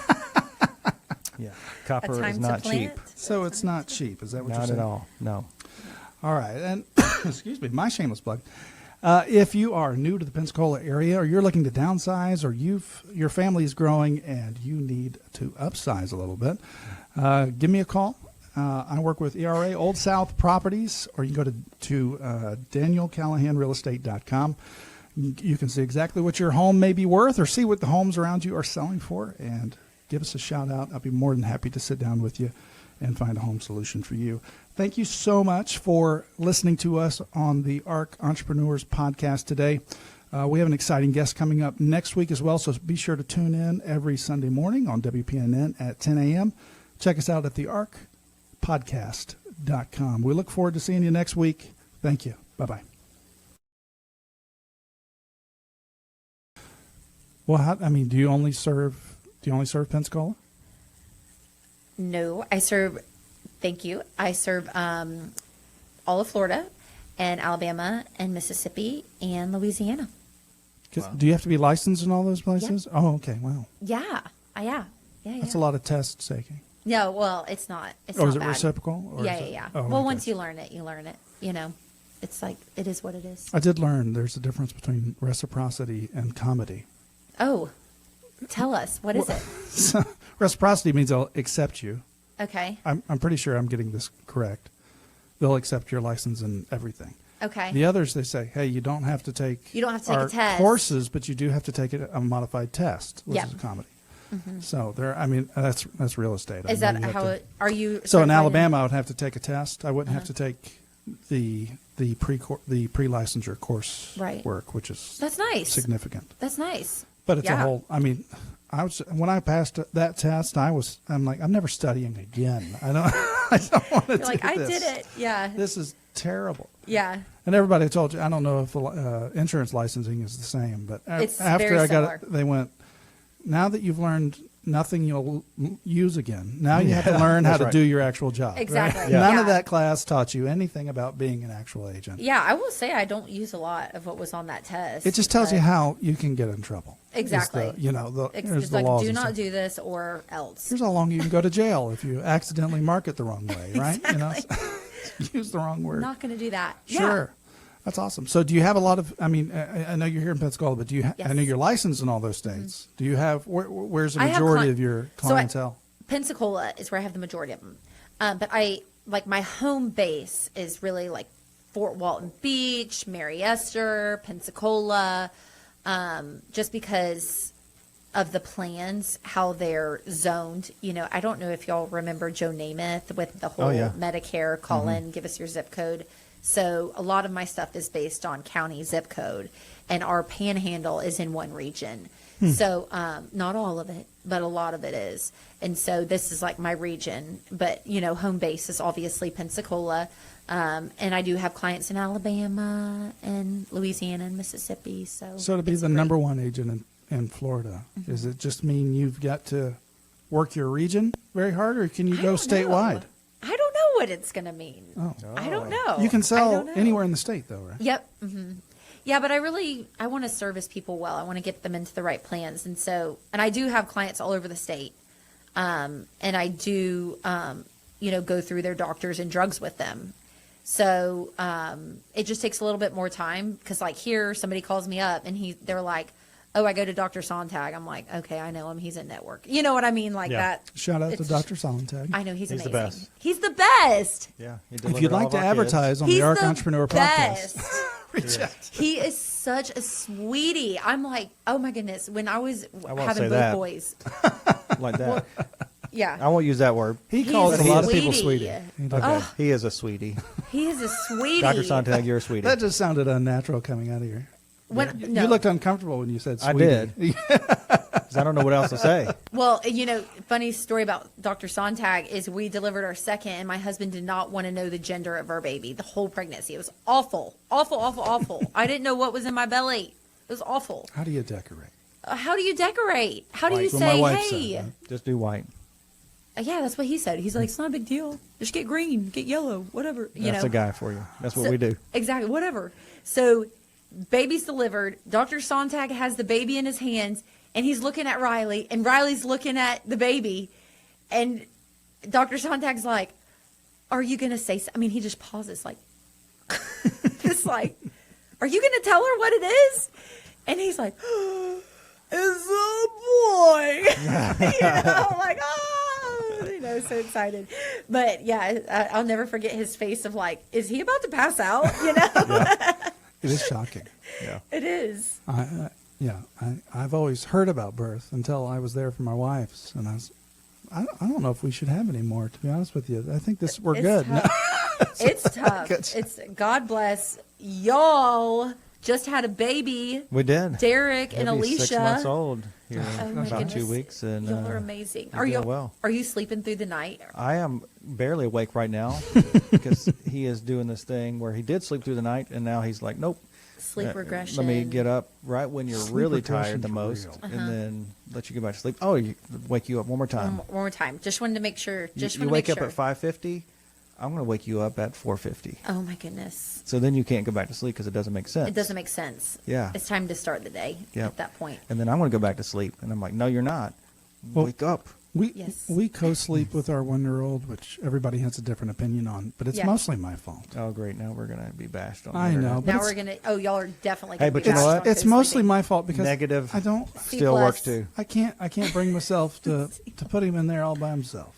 S2: Yeah, copper
S3: A time
S2: is
S3: to
S2: not
S3: plant.
S2: cheap.
S1: So it's not cheap. Is that what you're
S2: Not
S1: saying?
S2: at all. No.
S1: All right, and excuse me, my shameless plug. If you are new to the Pensacola area, or you're looking to downsize, or your family is growing and you need to upsize a little bit, give me a call. I work with ERA Old South Properties, or you can go to DanielCallahanRealEstate.com. You can see exactly what your home may be worth, or see what the homes around you are selling for, and give us a shout out. I'll be more than happy to sit down with you and find a home solution for you. Thank you so much for listening to us on the ARC Entrepreneurs podcast today. We have an exciting guest coming up next week as well, so be sure to tune in every Sunday morning on WPNN at 10 a.m. Check us out at thearcpodcast.com. We look forward to seeing you next week. Thank you. Bye-bye. Well, do you only serve Pensacola?
S3: No, I serve, thank you. I serve all of Florida and Alabama and Mississippi and Louisiana.
S1: Do you have to be licensed in all those places? Yeah. Oh, okay. Wow.
S3: Yeah.
S1: That's a lot of tests taking.
S3: No, well, it's not. It's
S1: or
S3: not
S1: is it
S3: bad.
S1: reciprocal? Or
S3: Yeah.
S1: Oh,
S3: well,
S1: okay.
S3: once you learn it, you learn it. You know, it's like, it is what it is.
S1: I did learn there's a difference between reciprocity and comedy.
S3: Oh, tell us. What is it?
S1: So, reciprocity means they'll accept you.
S3: Okay.
S1: I'm pretty sure I'm getting this correct. They'll accept your license and everything.
S3: Okay.
S1: The others, they say, hey, you don't have to take
S3: a test.
S1: courses, but you do have to take a modified test, which is a comedy.
S3: Mm-hmm.
S1: So that's real estate.
S3: Is that how are you?
S1: So in Alabama, I would have to take a test. I wouldn't have to take the pre-licensure course work, which is
S3: that's nice,
S1: significant.
S3: That's nice.
S1: But it's a whole. When I passed that test, I'm like, I'm never studying again. I don't want to do
S3: like,
S1: this.
S3: I did it. Yeah.
S1: This is terrible.
S3: Yeah.
S1: And everybody told you, I don't know if insurance licensing is the same, but
S3: it's
S1: after
S3: very
S1: I got
S3: similar.
S1: it, they went, now that you've learned nothing you'll use again, now you have to learn how to do your actual job.
S3: Exactly.
S1: Right? None of that class taught you anything about being an actual agent.
S3: Yeah, I will say I don't use a lot of what was on that test.
S1: It just tells you how you can get in trouble.
S3: Exactly.
S1: Here's
S3: it's
S1: the
S3: like,
S1: laws
S3: do
S1: and
S3: not
S1: stuff.
S3: do this or else.
S1: Here's how long you can go to jail if you accidentally market the wrong way, right?
S3: Exactly.
S1: Use the wrong word.
S3: Not going to do that.
S1: Sure. That's awesome. So do you have a lot of, I know you're here in Pensacola, but do you,
S3: Yes.
S1: I know you're licensed in all those states.
S3: Mm-hmm.
S1: Do you have, where's the
S3: I have
S1: majority of your clientele?
S3: Pensacola is where I have the majority of them. But my home base is really like Fort Walton Beach, Mary Esther, Pensacola, just because of the plans, how they're zoned. I don't know if y'all remember Joe Namath with the whole Medicare call in, give us your zip code. So a lot of my stuff is based on county zip code, and our panhandle is in one region. So not all of it, but a lot of it is. And so this is like my region, but home base is obviously Pensacola. And I do have clients in Alabama and Louisiana and Mississippi. So
S1: to be the number one agent in Florida, does it just mean you've got to work your region very hard, or can you go statewide?
S3: I don't know what it's going to mean. I don't know.
S1: You can sell anywhere in the state, though, right?
S3: Yep. Mm-hmm. Yeah, but I want to service people well. I want to get them into the right plans. And I do have clients all over the state. And I do, go through their doctors and drugs with them. So it just takes a little bit more time because, like, here, somebody calls me up and they're like, oh, I go to Dr. Sontag. I'm like, okay, I know him. He's in network. You know what I mean? Like that.
S1: Shout out to Dr. Sontag.
S3: I know he's amazing.
S2: the best.
S3: He's the best.
S2: Yeah.
S1: If you'd like to advertise on the ARC Entrepreneur podcast,
S3: He is such a sweetie. I'm like, oh my goodness. When I was
S2: won't
S3: having
S2: say
S3: both
S2: that.
S3: boys.
S2: Like that.
S3: Yeah.
S2: I won't use that word.
S1: he
S3: He's
S1: calls
S3: a
S1: a lot of people
S3: sweetie.
S1: sweetie.
S2: Okay. He is a sweetie.
S3: He is a sweetie.
S2: Dr. Sontag, you're a sweetie.
S1: That just sounded unnatural coming out of your.
S3: No.
S1: You looked uncomfortable when you said
S2: I
S1: sweetie.
S2: did. 'Cause I don't know what else to say.
S3: Well, funny story about Dr. Sontag is we delivered our second, and my husband did not want to know the gender of our baby the whole pregnancy. It was awful, awful, awful, awful. I didn't know what was in my belly. It was awful.
S1: How do you decorate?
S3: How do you decorate? How do you
S1: That's what my
S3: say,
S1: wife
S3: hey?
S1: said, right?
S2: Just do white.
S3: Yeah, that's what he said. He's like, it's not a big deal. Just get green, get yellow, whatever.
S2: That's a guy for you. That's what we do.
S3: Exactly, whatever. So, baby's delivered. Dr. Sontag has the baby in his hands, and he's looking at Riley, and Riley's looking at the baby, and Dr. Sontag's like, are you going to say so? I mean, he just pauses like, it's like, are you going to tell her what it is? And he's like, it's a boy. Like, so excited. But yeah, I'll never forget his face of like, is he about to pass out?
S1: It is shocking.
S2: Yeah.
S3: It is.
S1: I've always heard about birth until I was there for my wife's, and I don't know if we should have any more, to be honest with you. I think we're
S3: It's
S1: good.
S3: tough. It's tough. It's God bless y'all. Just had a baby.
S2: We did.
S3: Derek and
S2: He'll be
S3: Alicia.
S2: 6 months old here
S3: Oh
S2: in
S3: my
S2: about
S3: goodness.
S2: 2 weeks, and
S3: Y'all are amazing.
S2: we're
S3: Are you
S2: doing well.
S3: Are you sleeping through the night?
S2: I am barely awake right now because he is doing this thing where he did sleep through the night, and now he's like, nope.
S3: Sleep regression.
S2: Let me get up right when you're
S1: Sleep
S2: really
S1: regression's
S2: tired the most,
S1: real.
S2: and then let you go back to sleep. Oh, wake you up one more time.
S3: One more time. Just wanted to make sure. Just
S2: you
S3: wanted to
S2: wake
S3: make
S2: up
S3: sure.
S2: at 5:50. I'm going to wake you up at 4:50.
S3: Oh my goodness.
S2: So then you can't go back to sleep because it doesn't make sense.
S3: It doesn't make sense.
S2: Yeah.
S3: It's time to start the day
S2: Yep.
S3: at that point.
S2: And then I'm going to go back to sleep, and I'm like, no, you're not.
S1: Well,
S2: Wake up.
S3: Yes.
S1: We co-sleep with our 1-year-old, which everybody has a different opinion on, but it's
S3: Yeah.
S1: mostly my fault.
S2: Oh, great. Now we're going to be bashed on.
S1: I
S2: the
S1: know,
S2: internet.
S1: but
S3: Now
S1: it's-
S3: we're gonna. Oh, y'all are definitely.
S2: Hey,
S3: Gonna
S2: but
S3: be
S2: you know
S3: bashed
S2: what?
S3: on
S1: It's mostly
S3: co-sleeping.
S1: my fault because
S2: Negative
S1: I don't.
S2: still
S3: plus.
S2: works too.
S1: I can't bring myself to put him in there all by himself.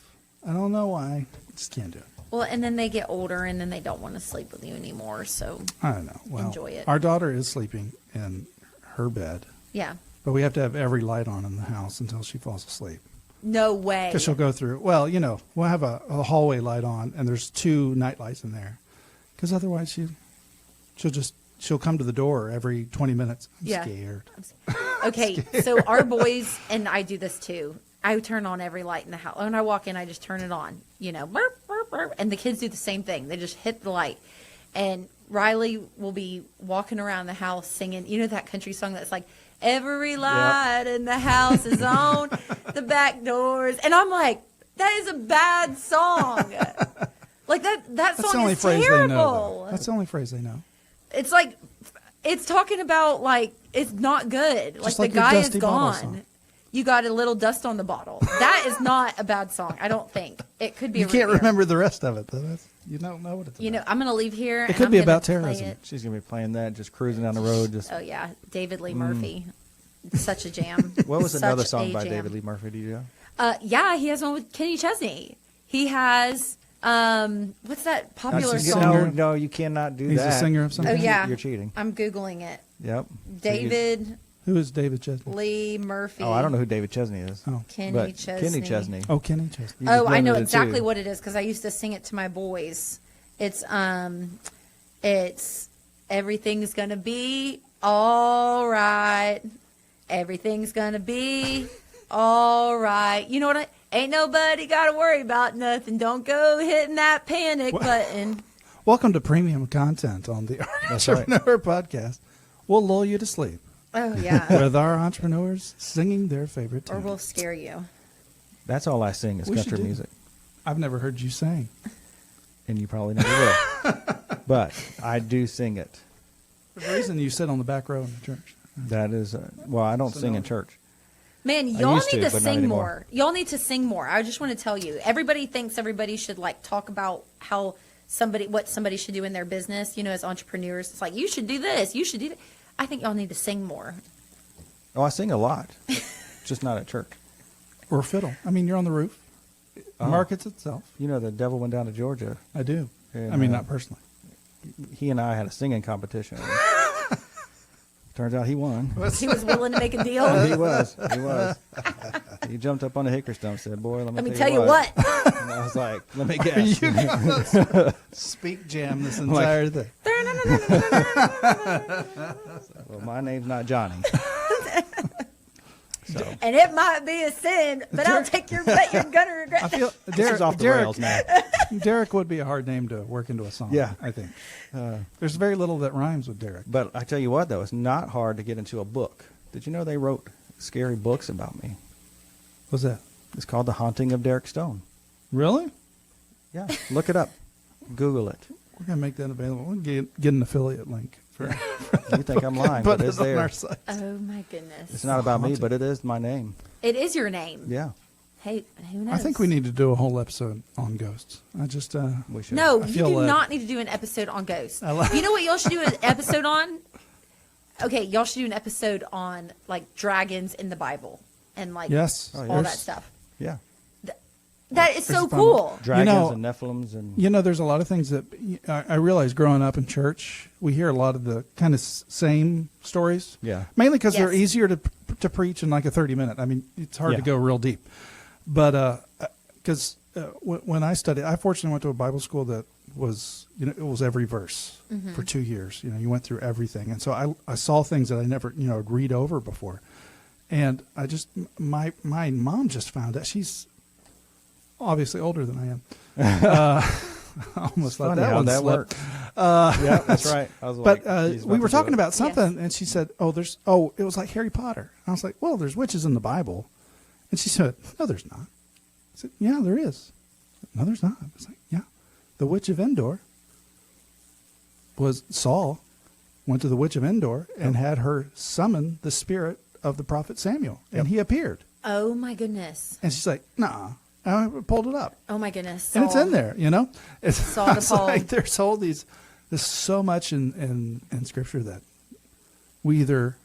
S1: I don't know why. I just can't do it.
S3: Well, and then they get older, and then they don't want to sleep with you anymore. So
S1: I don't know. Well,
S3: Enjoy it.
S1: Our daughter is sleeping in her bed,
S3: yeah,
S1: but we have to have every light on in the house until she falls asleep.
S3: no way.
S1: Because she'll go through. Well, we'll have a hallway light on, and there's 2 night lights in there. Because otherwise, she'll come to the door every 20 minutes. I'm
S3: Yeah.
S1: scared.
S3: Okay, so our boys and I do this too. I turn on every light in the house. When I walk in, I just turn it on. Burp, burp, burp. And the kids do the same thing. They just hit the light. And Riley will be walking around the house singing, that country song that's like, every light in the house is on the back doors. And I'm like, that is a bad song. Like that
S1: That's the
S3: song
S1: only
S3: is
S1: phrase
S3: terrible.
S1: they know. Though. That's the only phrase they know.
S3: It's like, it's talking about like, it's not good.
S1: Just
S3: Like
S1: like
S3: the
S1: your
S3: guy is
S1: Dusty Bottle
S3: gone.
S1: song.
S3: You got a little dust on the bottle. That is not a bad song. I don't think. It could be
S1: You
S3: a
S1: can't
S3: root beer.
S1: remember the rest of it, though. You don't know what it's about.
S3: I'm going to leave here.
S1: It could be about
S3: play
S1: terrorism.
S3: it.
S2: She's going to be playing that, just cruising down the road. Just
S3: Oh, yeah. David Lee Murphy. Such a jam.
S2: What was another
S3: Such
S2: song
S3: a
S2: by
S3: jam.
S2: David Lee Murphy? Do you know?
S3: Yeah, he has one with Kenny Chesney. He has, what's that popular
S1: He's a
S3: song?
S1: singer.
S2: No, you cannot do
S1: He's
S2: that.
S1: a singer of some
S3: Oh,
S1: kind?
S3: yeah.
S2: You're cheating.
S3: I'm Googling it.
S2: Yep.
S3: David
S1: Who is David Chesney?
S3: Lee Murphy.
S2: Oh, I don't know who David Chesney is.
S1: Oh,
S3: Kenny
S2: but
S3: Chesney.
S2: Kenny Chesney.
S1: oh, Kenny Chesney.
S2: You
S3: Oh,
S2: just
S3: I know
S2: blended the
S3: exactly
S2: two.
S3: what it is because I used to sing it to my boys. It's everything's gonna be all right. Everything's gonna be all right. You know what? Ain't nobody got to worry about nothing. Don't go hitting that panic button.
S1: Welcome to premium content on the
S2: That's right.
S1: Entrepreneur Podcast. We'll lull you to sleep
S3: Oh yeah,
S1: with our entrepreneurs singing their favorite
S3: or
S1: tune.
S3: we'll scare you.
S2: That's all I sing is
S1: We should
S2: country
S1: do
S2: music,
S1: I've never heard you sing.
S2: and you probably never will. But I do sing it.
S1: For the reason you sit on the back row in the church.
S2: That is, well, I don't
S1: So
S2: sing
S1: no.
S2: in church.
S3: Man, y'all
S2: used
S3: need
S2: to,
S3: to
S2: but not
S3: sing
S2: anymore.
S3: more. Y'all need to sing more. I just want to tell you, everybody thinks everybody should like talk about how what somebody should do in their business. As entrepreneurs, it's like you should do this, you should do that. I think y'all need to sing more.
S2: Oh, I sing a lot, just not at church.
S1: Or fiddle. I mean, you're on the roof. It
S2: Oh.
S1: markets itself.
S2: You know, the devil went down to Georgia.
S1: I do.
S2: And,
S1: I mean, not personally.
S2: He and I had a singing competition. Turns out he won.
S3: He was willing to make a deal.
S2: He was. He was. He jumped up on the hickory stump and said, boy,
S3: Let me tell you what.
S2: And I was like, let me guess.
S1: You guys speak jam this entire thing.
S2: Well, my name's not Johnny. So
S3: And it might be a sin, but I'll take your bet. You're gonna regret
S1: I
S3: it.
S1: feel
S2: this is off the rails now.
S1: Derek would be a hard name to work into a song.
S2: Yeah.
S1: I think. There's very little that rhymes with Derek.
S2: But I tell you what, though, it's not hard to get into a book. Did you know they wrote scary books about me?
S1: What's that?
S2: It's called The Haunting of Derek Stone.
S1: Really?
S2: Yeah, look it up. Google it.
S1: We're gonna make that available. We'll get an affiliate link for.
S2: You think I'm lying,
S1: Put
S2: but
S1: it
S2: it's
S1: on
S2: there.
S1: our site.
S3: Oh my goodness.
S2: It's not about me,
S1: Haunted.
S2: but it is my name.
S3: It is your name.
S2: Yeah,
S3: Hey, who knows?
S1: I think we need to do a whole episode on ghosts. I just
S2: we should.
S3: No,
S1: I
S3: you
S1: feel
S3: do
S1: led.
S3: not need to do an episode on ghosts.
S1: I like-
S3: You know what y'all should do an episode on? Okay, y'all should do an episode on like dragons in the Bible and like
S1: Yes.
S2: Oh,
S3: all
S2: yeah.
S3: that stuff.
S2: Yeah,
S3: That is so
S1: fun.
S3: cool.
S2: dragons
S1: know-
S2: and Nephilims and
S1: there's a lot of things that I realize growing up in church, we hear a lot of the kind of same stories.
S2: Yeah.
S1: Mainly because they're
S3: Yes.
S1: easier to preach in like a 30-minute. I mean, it's hard to
S2: Yeah.
S1: go real deep. But because when I studied, I fortunately went to a Bible school that was, it was every verse for 2 years. You went through everything. And so I saw things that I never, would read over before. And I just, my mom just found out. She's obviously older than I am. I almost let that one
S2: that
S1: slip.
S2: worked. Yeah, that's right. I was
S1: But
S2: he's
S1: we
S2: about
S1: were
S2: to do
S1: talking
S2: it.
S1: about something, and she said, it was like Harry Potter. I was like, well, there's witches in the Bible. And she said, no, there's not. I said, yeah, there is. No, there's not. I was like, yeah. The witch of Endor was Saul went to the witch of Endor and had her summon the spirit of the prophet Samuel, and he appeared.
S3: Oh my goodness.
S1: And she's like, nah. I pulled it up.
S3: Oh my goodness.
S1: And it's in there, It's
S3: Saul to Paul.
S1: like there's so much in Scripture that we either,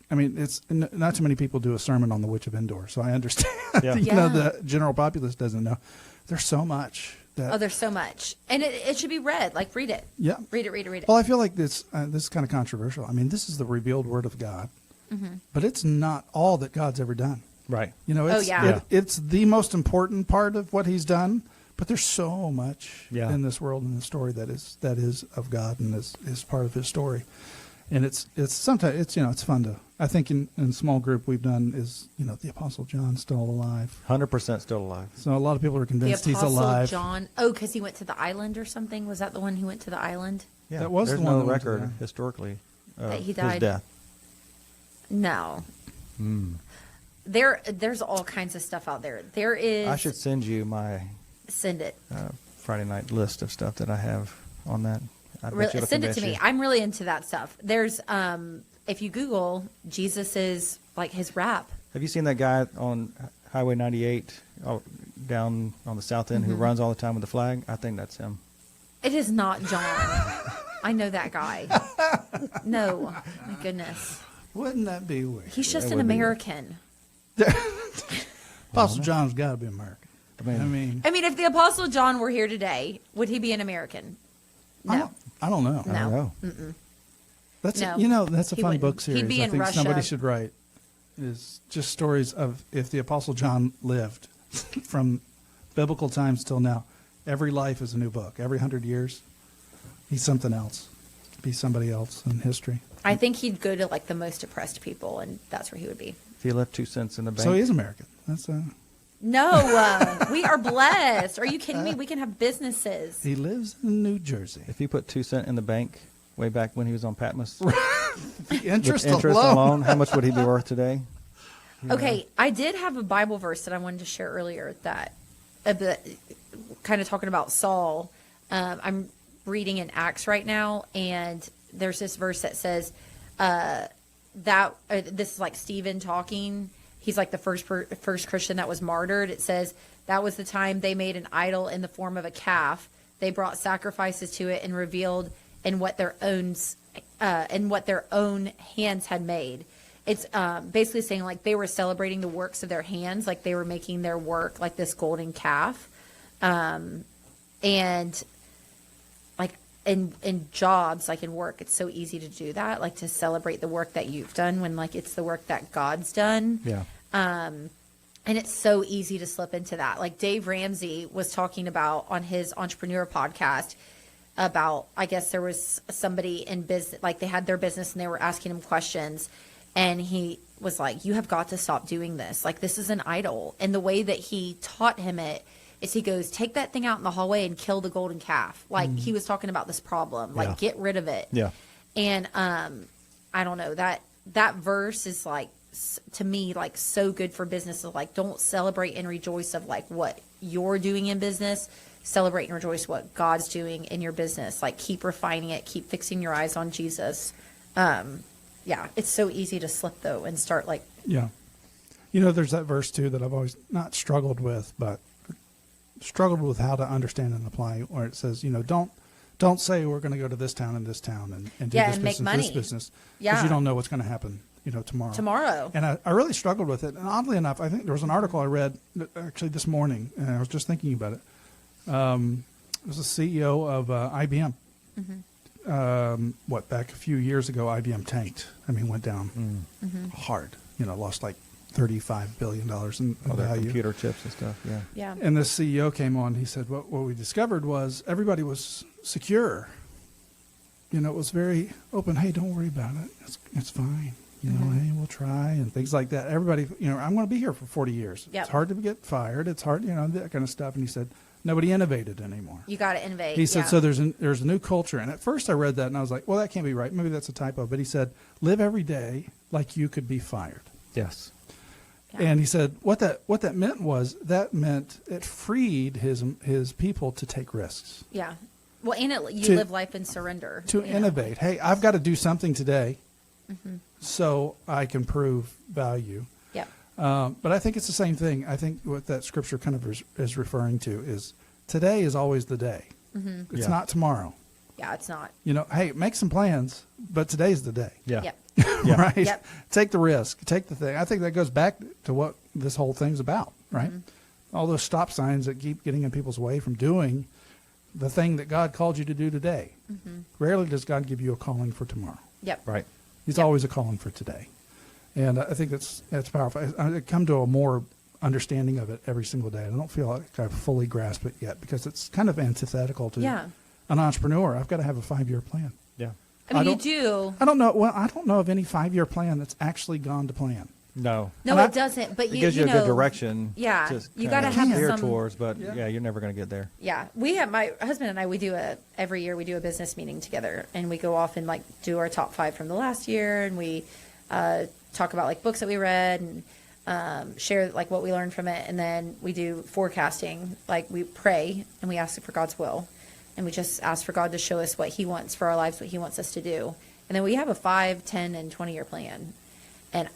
S1: it's not too many people do a sermon on the witch of Endor, so I understand.
S2: Yeah.
S1: The general populace doesn't know. There's so much that.
S3: Oh, there's so much. And it should be read. Like, read it.
S1: Yeah.
S3: Read it.
S1: Well, I feel like this is kind of controversial. This is the revealed Word of God, but it's not all that God's ever done.
S2: Right.
S1: It's, it's the most important part of what He's done, but there's so much in this world and the story that is of God and is part of His story. And it's sometimes it's fun to, I think in small group we've done is, the Apostle John's still alive.
S2: 100% still alive.
S1: So a lot of people are
S3: The
S1: convinced he's
S3: Apostle
S1: alive.
S3: John. Oh, because he went to the island or something? Was that the one who went to the island?
S2: Yeah.
S1: That was
S2: There's
S1: the one
S2: no
S1: that went to
S2: record
S1: the-
S2: historically of
S3: That he
S2: his
S3: died.
S2: death.
S3: No. There's all kinds of stuff out there. There is.
S2: I should send you my
S3: send it.
S2: Friday night list of stuff that I have on that. I bet it'll
S3: Send it to
S2: convince
S3: me.
S2: you.
S3: I'm really into that stuff. There's if you Google Jesus is like his rap.
S2: Have you seen that guy on Highway 98 down on the south end who runs all the time with the flag? I think that's him.
S3: It is not John. I know that guy. No, my goodness.
S1: Wouldn't that be weird?
S3: He's just
S2: That
S3: an
S2: would be weird.
S3: American.
S1: Apostle John's got to be American.
S3: I mean, if the Apostle John were here today, would he be an American? No.
S1: I don't know.
S2: I don't know.
S1: That's
S3: No,
S1: that's a
S3: he
S1: fun
S3: wouldn't.
S1: book series.
S3: He'd be
S1: I
S3: in
S1: think
S3: Russia.
S1: somebody should write is just stories of if the Apostle John lived from biblical times till now. Every life is a new book. Every 100 years, he's something else. Be somebody else in history.
S3: I think he'd go to like the most oppressed people, and that's where he would be.
S2: If he left 2 cents in the bank.
S1: So he is American. That's
S3: No, we are blessed. Are you kidding me? We can have businesses.
S1: he lives in New Jersey.
S2: If he put 2 cents in the bank way back when he was on Patmos,
S1: The interest,
S2: with interest alone, how much would he be worth today?
S3: Okay, I did have a Bible verse that I wanted to share earlier that kind of talking about Saul. I'm reading in Acts right now, and there's this verse that says this is like Stephen talking. He's like the first Christian that was martyred. It says that was the time they made an idol in the form of a calf. They brought sacrifices to it and revealed in what their own hands had made. It's basically saying like they were celebrating the works of their hands, like they were making their work like this golden calf, and like in jobs, like in work, it's so easy to do that, like to celebrate the work that you've done when like it's the work that God's done.
S2: Yeah.
S3: And it's so easy to slip into that. Like Dave Ramsey was talking about on his entrepreneur podcast about, I guess there was somebody in business, like they had their business and they were asking him questions. And he was like, you have got to stop doing this. Like, this is an idol. And the way that he taught him it is he goes, take that thing out in the hallway and kill the golden calf. Like, he was talking about this problem. Like,
S2: Yeah.
S3: get rid of it.
S2: Yeah.
S3: And I don't know, that verse is like, to me, like so good for business. Of like, don't celebrate and rejoice of like what you're doing in business. Celebrate and rejoice what God's doing in your business. Like, keep refining it. Keep fixing your eyes on Jesus. Yeah, it's so easy to slip though and start like.
S1: Yeah. There's that verse too that I've always not struggled with, but struggled with how to understand and apply, where it says, don't say we're going to go to this town and this town and do
S3: Yeah,
S1: this
S3: and make
S1: business,
S3: money.
S1: this business.
S3: Yeah.
S1: Because you don't know what's going to happen, tomorrow.
S3: Tomorrow.
S1: And I really struggled with it. And oddly enough, I think there was an article I read actually this morning, and I was just thinking about it. It was the CEO of IBM. Back a few years ago, IBM tanked. I mean, went down hard. Lost like $35 billion in
S2: All their
S1: value.
S2: computer chips and stuff. Yeah.
S3: Yeah.
S1: And the CEO came on. He said, what we discovered was everybody was secure. You know, it was very open. Hey, don't worry about it. It's fine. You know, hey, we'll try and things like that. Everybody, you know, I'm going to be here for 40 years.
S3: Yep.
S1: It's hard to get fired. It's hard, you know, that kind of stuff. And he said, nobody innovated anymore.
S3: You got to innovate.
S1: He said,
S3: yeah.
S1: so there's a new culture. And at first I read that and I was like, well, that can't be right. Maybe that's a typo. But he said, live every day like you could be fired.
S2: Yes.
S3: Yeah.
S1: And he said, what that meant was it freed his people to take risks,
S3: Yeah. Well, and you
S1: To-
S3: live life in surrender.
S1: to
S3: you know?
S1: innovate. Hey, I've got to do something today so I can prove value.
S3: Yep.
S1: But I think it's the same thing. I think what that scripture kind of is referring to is today is always the day. It's
S2: Yeah.
S1: not tomorrow.
S3: Yeah, it's not.
S1: You know, hey, make some plans, but today's the day.
S2: Yeah.
S3: Yep.
S2: Yeah.
S1: Right?
S3: Yep.
S1: Take the risk. Take the thing. I think that goes back to what this whole thing's about, right? All those stop signs that keep getting in people's way from doing the thing that God called you to do today. Rarely does God give you a calling for tomorrow.
S3: Yep.
S2: Right.
S1: He's
S3: Yep.
S1: always a calling for today. And I think that's powerful. I come to a more understanding of it every single day. I don't feel like I've fully grasped it yet because it's kind of antithetical to
S3: Yeah.
S1: an entrepreneur. I've got to have a 5-year plan.
S2: Yeah.
S3: I mean,
S1: I
S3: you
S1: don't-
S3: do.
S1: I don't know. Well, I don't know of any 5-year plan that's actually gone to plan.
S2: No.
S3: No,
S1: And
S3: it doesn't. But
S2: It
S3: you,
S2: gives you a
S3: know,
S2: good direction.
S3: Yeah,
S2: to
S3: you
S2: kinda
S3: gotta have
S2: steer
S3: some-
S2: towards, but
S1: Yeah.
S2: you're never going to get there.
S3: Yeah, we have my husband and I. We do every year. We do a business meeting together, and we go off and like do our top 5 from the last year, and we talk about like books that we read and share like what we learned from it, and then we do forecasting. Like we pray and we ask for God's will, and we just ask for God to show us what He wants for our lives, what He wants us to do, and then we have a 5, 10, and 20-year plan, and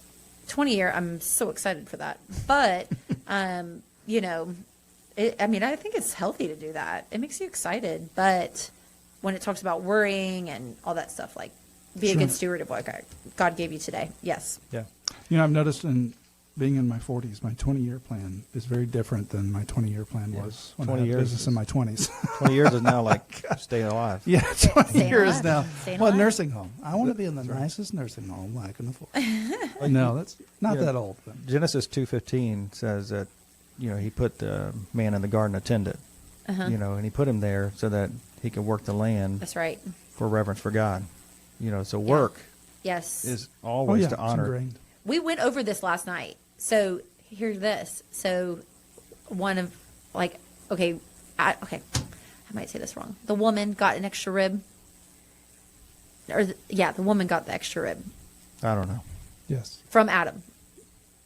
S3: 20-year. I'm so excited for that, but you know. I mean, I think it's healthy to do that. It makes you excited. But when it talks about worrying and all that stuff, like be a
S1: Sure.
S3: good steward of what God gave you today. Yes.
S2: Yeah.
S1: You know, I've noticed in being in my 40s, my 20-year plan is very different than my 20-year plan
S2: Yeah.
S1: was when
S2: 20
S1: I had
S2: years
S1: business
S2: is-
S1: in my 20s.
S2: 20 years is now like staying alive.
S1: Yeah, 20
S3: Staying
S1: years
S3: alive.
S1: now.
S3: Staying
S1: Well,
S3: alive.
S1: nursing home. I want to be in the nicest nursing home I can afford. No, that's not
S2: Yeah.
S1: that old. But
S2: Genesis 2:15 says that, you know, he put the man in the garden attendant, you know, and he put him there so that he could work the land
S3: That's right.
S2: for reverence for God. You know, so work
S3: Yes.
S2: is
S1: oh
S2: always
S1: yeah,
S2: to
S1: it's
S2: honor.
S1: ingrained.
S3: We went over this last night. So here's this. So one of like, okay, I might say this wrong. The woman got an extra rib. The woman got the extra rib
S2: I don't know.
S1: Yes.
S3: from Adam.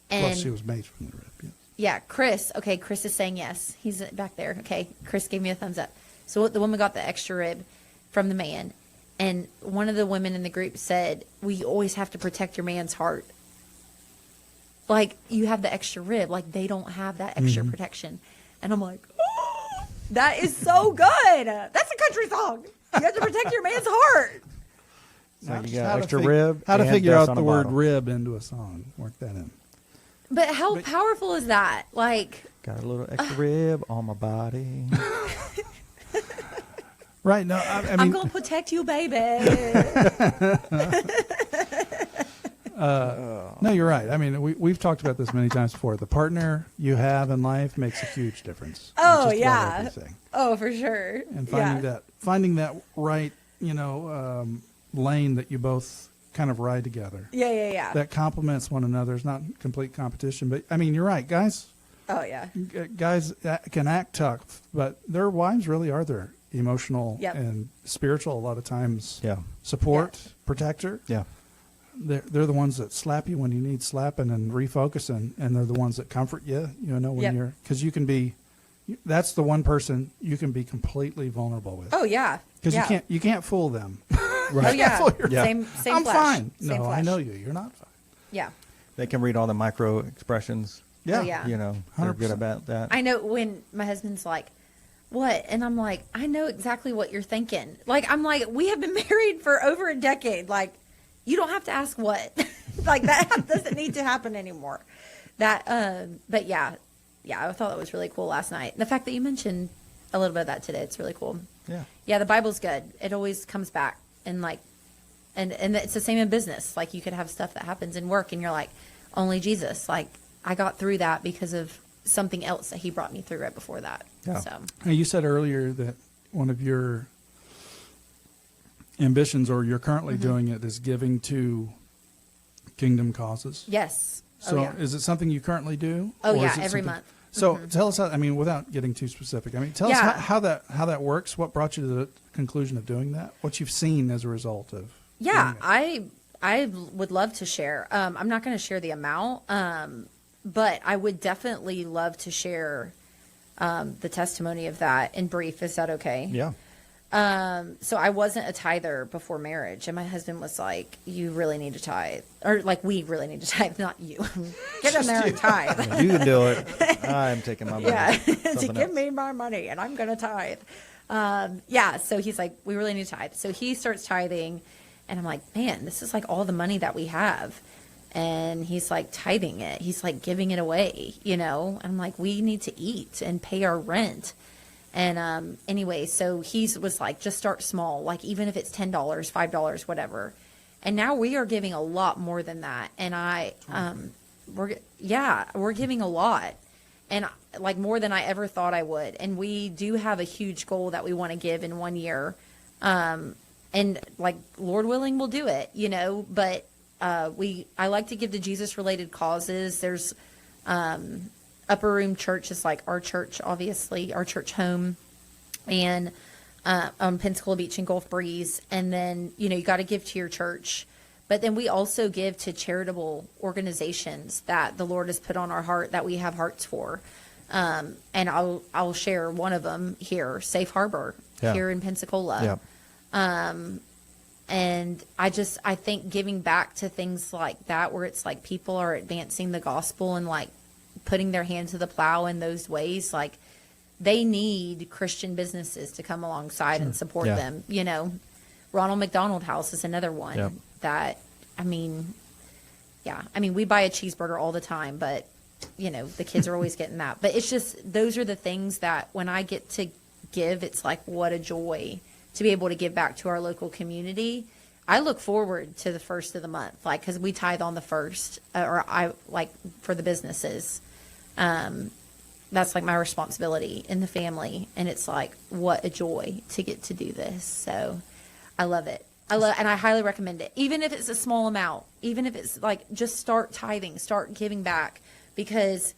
S1: Well,
S3: And
S1: she was made from the rib. Yes.
S3: yeah, Chris. Okay, Chris is saying yes. He's back there. Okay, Chris gave me a thumbs up. So the woman got the extra rib from the man, and one of the women in the group said, "We always have to protect your man's heart. Like you have the extra rib, like they don't have that extra protection." And I'm like, oh, that is so good. That's a country song. You have to protect your man's heart.
S2: So
S1: Now,
S2: you
S1: just
S2: got
S1: how to
S2: extra
S1: fig-
S2: rib.
S1: How to
S2: and
S1: figure
S2: dust
S1: out
S2: on
S1: the
S2: a
S1: word
S2: bottle.
S1: rib into a song. Work that in.
S3: But how powerful is that? Like,
S2: Got a little extra rib on my body.
S1: Right. No, I
S3: I'm
S1: mean,
S3: gonna protect you, baby.
S1: no, you're right. I mean, we've talked about this many times before. The partner you have in life makes a huge difference. in
S3: Oh,
S1: just about
S3: yeah.
S1: everything.
S3: Oh, for sure.
S1: And
S3: Yeah.
S1: finding that right, lane that you both kind of ride together.
S3: Yeah.
S1: That complements one another. It's not complete competition, but I mean, you're right, guys.
S3: Oh, yeah.
S1: Guys can act tough, but their wives really are their emotional
S3: Yep.
S1: and spiritual. A lot of times,
S2: Yeah.
S1: support, protector.
S2: Yeah.
S1: They're the ones that slap you when you need slapping and refocusing, and they're the ones that comfort you. When
S3: Yep.
S1: you're, because you can be. That's the one person you can be completely vulnerable with.
S3: Oh, yeah.
S1: Because
S3: Yeah.
S1: you can't fool them.
S3: Oh, yeah.
S1: Fool your-
S2: Yeah.
S3: Same
S1: I'm
S3: flesh.
S1: fine.
S3: Same
S1: No, I
S3: flesh.
S1: know you. You're not fine.
S3: Yeah.
S2: They can read all the micro expressions.
S1: Yeah.
S3: Oh, yeah.
S2: You know, they're good
S1: 100%.
S2: about that.
S3: I know when my husband's like, what? And I'm like, I know exactly what you're thinking. Like, I'm like, we have been married for over a decade. Like, you don't have to ask what. Like, that doesn't need to happen anymore. But yeah, I thought that was really cool last night. The fact that you mentioned a little bit of that today, it's really cool.
S2: Yeah.
S3: Yeah, the Bible's good. It always comes back. And like, and it's the same in business. Like, you could have stuff that happens in work and you're like, only Jesus. Like, I got through that because of something else that he brought me through right before that.
S2: Yeah.
S3: So,
S1: Now, you said earlier that one of your ambitions, or you're currently doing it, is giving to kingdom causes.
S3: yes.
S1: So
S3: oh, yeah.
S1: is it something you currently do?
S3: Oh,
S1: or
S3: yeah,
S1: is it
S3: every
S1: something-
S3: month.
S1: So tell us how, I mean, without getting too specific, I mean, tell us
S3: Yeah.
S1: how that works. What brought you to the conclusion of doing that? What you've seen as a result of
S3: Yeah,
S1: doing it?
S3: I would love to share. I'm not going to share the amount, but I would definitely love to share the testimony of that in brief. Is that okay?
S2: Yeah.
S3: So I wasn't a tither before marriage, and my husband was like, "You really need to tithe," or like, "We really need to tithe, not you. Get in there and tithe."
S2: You can do it. I'm taking my money.
S3: Yeah, to
S2: Something
S3: give
S2: else.
S3: me my money, and I'm going to tithe. Yeah, so he's like, "We really need to tithe." So he starts tithing, and I'm like, "Man, this is like all the money that we have." And he's like tithing it. He's like giving it away, you know? And I'm like, "We need to eat and pay our rent." And anyway, so he was like, just start small, like even if it's $10, $5, whatever. And now we are giving a lot more than that. And we're giving a lot, and like more than I ever thought I would. And we do have a huge goal that we want to give in 1 year. And like, Lord willing, we'll do it, you know, but I like to give to Jesus related causes. There's Upper Room Church is like our church, obviously, our church home, and on Pensacola Beach and Gulf Breeze. And then, you know, you got to give to your church. But then we also give to charitable organizations that the Lord has put on our heart that we have hearts for. And I'll share one of them here, Safe Harbor,
S2: Yeah.
S3: here in Pensacola.
S2: Yeah.
S3: And I think giving back to things like that, where it's like people are advancing the gospel and like putting their hand to the plow in those ways, like they need Christian businesses to come alongside and support
S2: Yeah.
S3: them. You know, Ronald McDonald House is another one
S2: Yep.
S3: that, I mean, we buy a cheeseburger all the time, but you know, the kids are always getting that. But it's just, those are the things that when I get to give, it's like, what a joy to be able to give back to our local community. I look forward to the first of the month, like, because we tithe on the first, or I like for the businesses. That's like my responsibility in the family, and it's like, what a joy to get to do this. So I love it. And I highly recommend it, even if it's a small amount, even if it's like, just start tithing, start giving back, because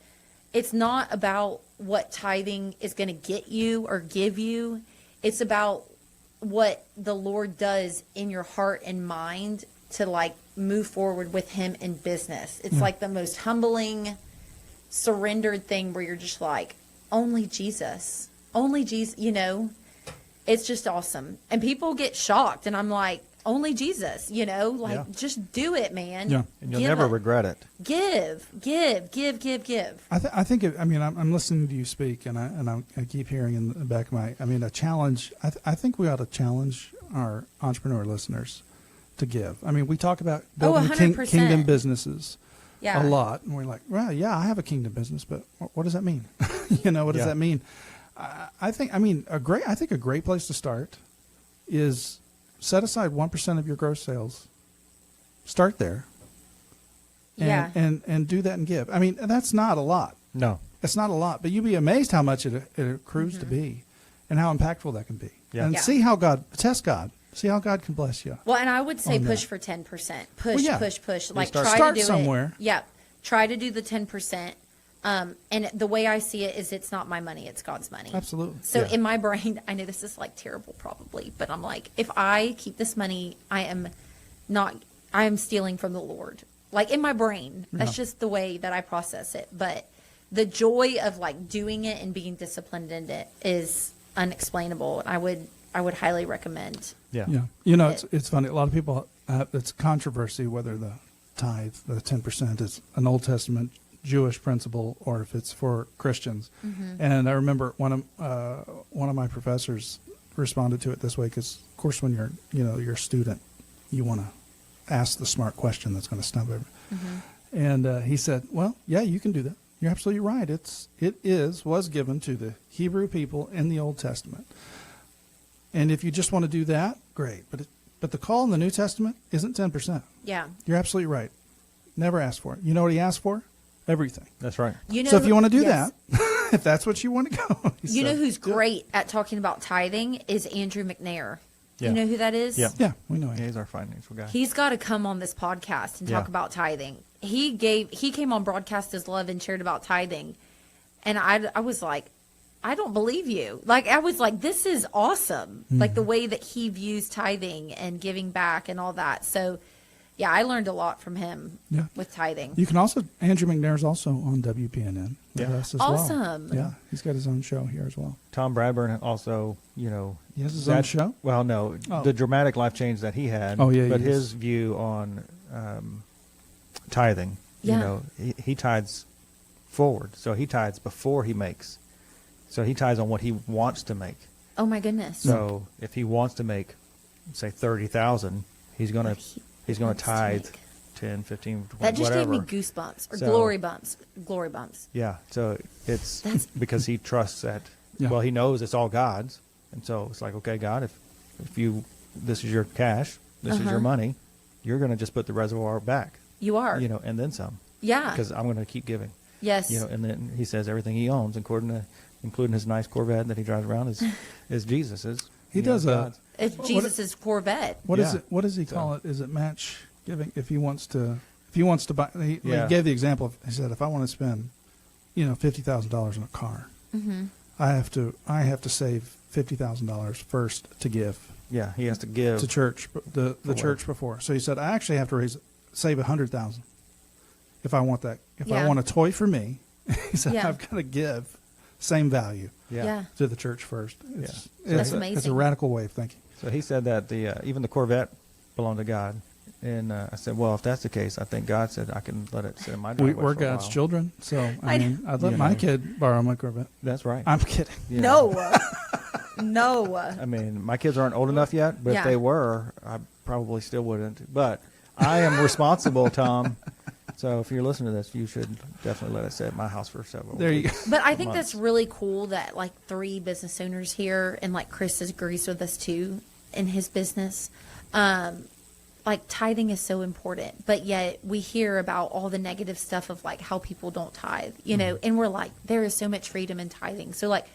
S3: it's not about what tithing is going to get you or give you. It's about what the Lord does in your heart and mind to like move forward with him in business. It's like the most humbling, surrendered thing where you're just like, only Jesus, you know, it's just awesome. And people get shocked, and I'm like, only Jesus, you know, like,
S2: Yeah.
S3: just do it, man.
S1: Yeah.
S2: And you'll never regret it.
S3: Give.
S1: I think I'm listening to you speak, and I keep hearing in the back of my, a challenge. I think we ought to challenge our entrepreneur listeners to give. I mean, we talk about building
S3: 100%.
S1: kingdom businesses
S3: Yeah.
S1: a lot, and we're like, well, yeah, I have a kingdom business, but what does that mean? You know, what does
S2: Yeah.
S1: that mean? I think a great place to start is set aside 1% of your gross sales. Start there.
S3: Yeah.
S1: And do that and give. I mean, that's not a lot.
S2: No.
S1: It's not a lot, but you'd be amazed how much it accrues to be, and how impactful that can be.
S2: Yeah.
S1: And
S3: Yeah.
S1: see how God can bless you.
S3: Well, and I would say
S1: on
S3: push
S1: that.
S3: for 10%.
S1: Well, yeah.
S3: Push. Like,
S2: start-
S3: try
S1: Start
S3: to do
S1: somewhere.
S3: it. Yeah. Try to do the 10%. And the way I see it is, it's not my money, it's God's money.
S1: Absolutely.
S3: So
S2: Yeah.
S3: in my brain, I know this is like terrible probably, but I'm like, if I keep this money, I am stealing from the Lord. Like, in my brain, that's just the way that I process it. But the joy of like doing it and being disciplined in it is unexplainable. I would highly recommend.
S2: Yeah.
S1: Yeah. You know, it's funny. A lot of people, it's controversy whether the tithe, the 10%, is an Old Testament Jewish principle or if it's for Christians. And I remember one of my professors responded to it this way, because of course when you're a student, you want to ask the smart question that's going to stump everyone. And he said, well, yeah, you can do that. You're absolutely right. It was given to the Hebrew people in the Old Testament. And if you just want to do that, great. But the call in the New Testament isn't 10%.
S3: Yeah.
S1: You're absolutely right. Never asked for it. You know what he asked for? Everything.
S2: That's right.
S3: You know,
S1: So if you want to do
S3: yes.
S1: that, if that's what you want to go,
S3: You know who's great at talking about tithing is Andrew McNair.
S2: Yeah.
S3: You know who that is?
S2: Yeah.
S1: Yeah, we know
S2: Yeah,
S1: him.
S2: he's our financial guy.
S3: He's got to come on this podcast and talk
S2: Yeah.
S3: about tithing. He came on Broadcast His Love and shared about tithing. And I was like, I don't believe you. Like, I was like, this is awesome. Like the way that he views tithing and giving back and all that. So, yeah, I learned a lot from him
S1: Yeah.
S3: with tithing.
S1: You can also, Andrew McNair's also on WPNN with
S2: Yeah.
S1: us as
S3: Awesome.
S1: well. Yeah, he's got his own show here as well.
S2: Tom Bradburn also,
S1: He has his own
S2: that-
S1: show?
S2: Well, no,
S1: Oh.
S2: the dramatic life change that he had.
S1: Oh, yeah,
S2: but
S1: he is.
S2: his view on tithing,
S3: Yeah.
S2: he tithes forward. So he tithes before he makes. So he tithes on what he wants to make.
S3: Oh, my goodness.
S2: So if he wants to make, say, 30,000, he's gonna
S3: What he
S2: he's gonna
S3: wants to
S2: tithe
S3: make.
S2: 10, 15, 20,
S3: That just
S2: whatever.
S3: gave me goosebumps or
S2: So-
S3: glory bumps. Glory bumps.
S2: Yeah, so it's
S3: That's-
S2: because he trusts that.
S1: Yeah.
S2: Well, he knows it's all God's, and so it's like, okay, God, if you this is your cash, this is your money, you're going to just put the reservoir back,
S3: You are.
S2: and then some,
S3: Yeah.
S2: because I'm going to keep giving,
S3: Yes.
S2: and then he says everything he owns, including his nice Corvette that he drives around, is Jesus's.
S1: He does
S2: God's.
S3: It's Jesus' Corvette.
S1: What is
S2: Yeah.
S1: it? What does he call it? Is it match giving? If he wants to buy, he
S2: Yeah.
S1: gave the example of, he said, if I want to spend, $50,000 on a car, I have to save $50,000 first to give
S2: Yeah, he has to give.
S1: to church, the
S2: For
S1: church before. So he said, I actually have to save $100,000 if I want that. If I
S3: Yeah.
S1: want a toy for me, he said,
S3: Yeah.
S1: I've got to give same value
S3: Yeah.
S1: to the church first.
S3: That's
S1: It's a
S3: amazing.
S1: radical way of thinking.
S2: So he said that even the Corvette belonged to God. And I said, well, if that's the case, I think God said I can let it sit in my driveway
S1: We're
S2: for a
S1: God's
S2: while.
S1: children, so
S3: I know.
S1: I'd let
S2: You
S1: my
S2: know.
S1: kid borrow my Corvette.
S2: That's right.
S1: I'm kidding.
S2: You know.
S3: No. No.
S2: I mean, my kids aren't old enough yet, but
S3: Yeah.
S2: if they were, I probably still wouldn't. But I am responsible, Tom. So if you're listening to this, you should definitely let it sit at my house for several
S1: There you
S2: weeks.
S3: But I think
S2: months.
S3: that's really cool that like 3 business owners here, and like Chris agrees with us too in his business. Like tithing is so important, but yet we hear about all the negative stuff of like how people don't tithe, and we're like, there is so much freedom in tithing. So like,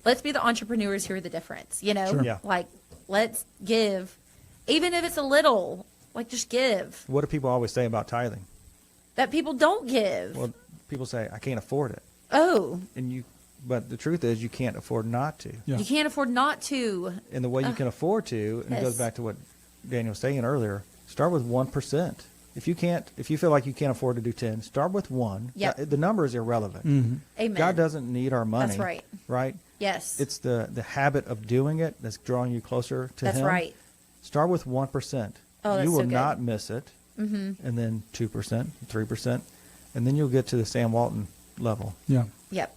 S3: let's be the entrepreneurs who are the difference,
S1: Sure.
S2: Yeah.
S3: Like, let's give, even if it's a little, like just give.
S2: What do people always say about tithing?
S3: That people don't give.
S2: Well, people say, I can't afford it.
S3: Oh,
S2: But the truth is, you can't afford not to.
S1: Yeah.
S3: you can't afford not to.
S2: And the way you can afford to, and it goes
S3: Yes.
S2: back to what Daniel was saying earlier, start with 1%. If you feel like you can't afford to do 10, start with 1.
S3: Yep.
S2: The number is irrelevant.
S3: Amen.
S2: God doesn't need our money.
S3: That's right.
S2: Right?
S3: Yes.
S2: It's the habit of doing it that's drawing you closer to
S3: That's
S2: Him.
S3: right.
S2: Start with 1%.
S3: Oh, that's
S2: you will
S3: so good.
S2: not miss it. Mm-hmm. And then 2%, 3%, and then you'll get to the Sam Walton level.
S1: Yeah.
S3: Yep.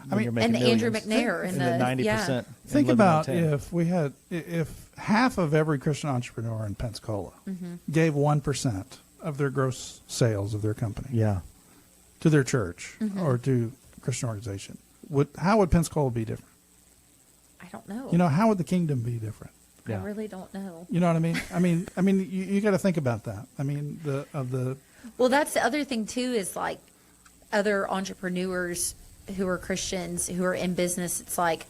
S2: when you're
S3: and
S2: making
S3: the Andrew
S2: millions.
S3: McNair and
S2: the
S3: the
S2: 90%.
S3: yeah.
S2: and
S1: Think
S2: living on
S1: about
S2: 10.
S1: if half of every Christian entrepreneur in Pensacola gave 1% of their gross sales of their company
S2: Yeah.
S1: to their church or to a Christian organization, how would Pensacola be different?
S3: I don't know.
S1: How would the kingdom be different?
S3: I
S2: Yeah.
S3: really don't know.
S1: You know what I mean? I mean, you got to think about that. I mean,
S3: Well, that's the other thing too, is like other entrepreneurs who are Christians who are in business. It's like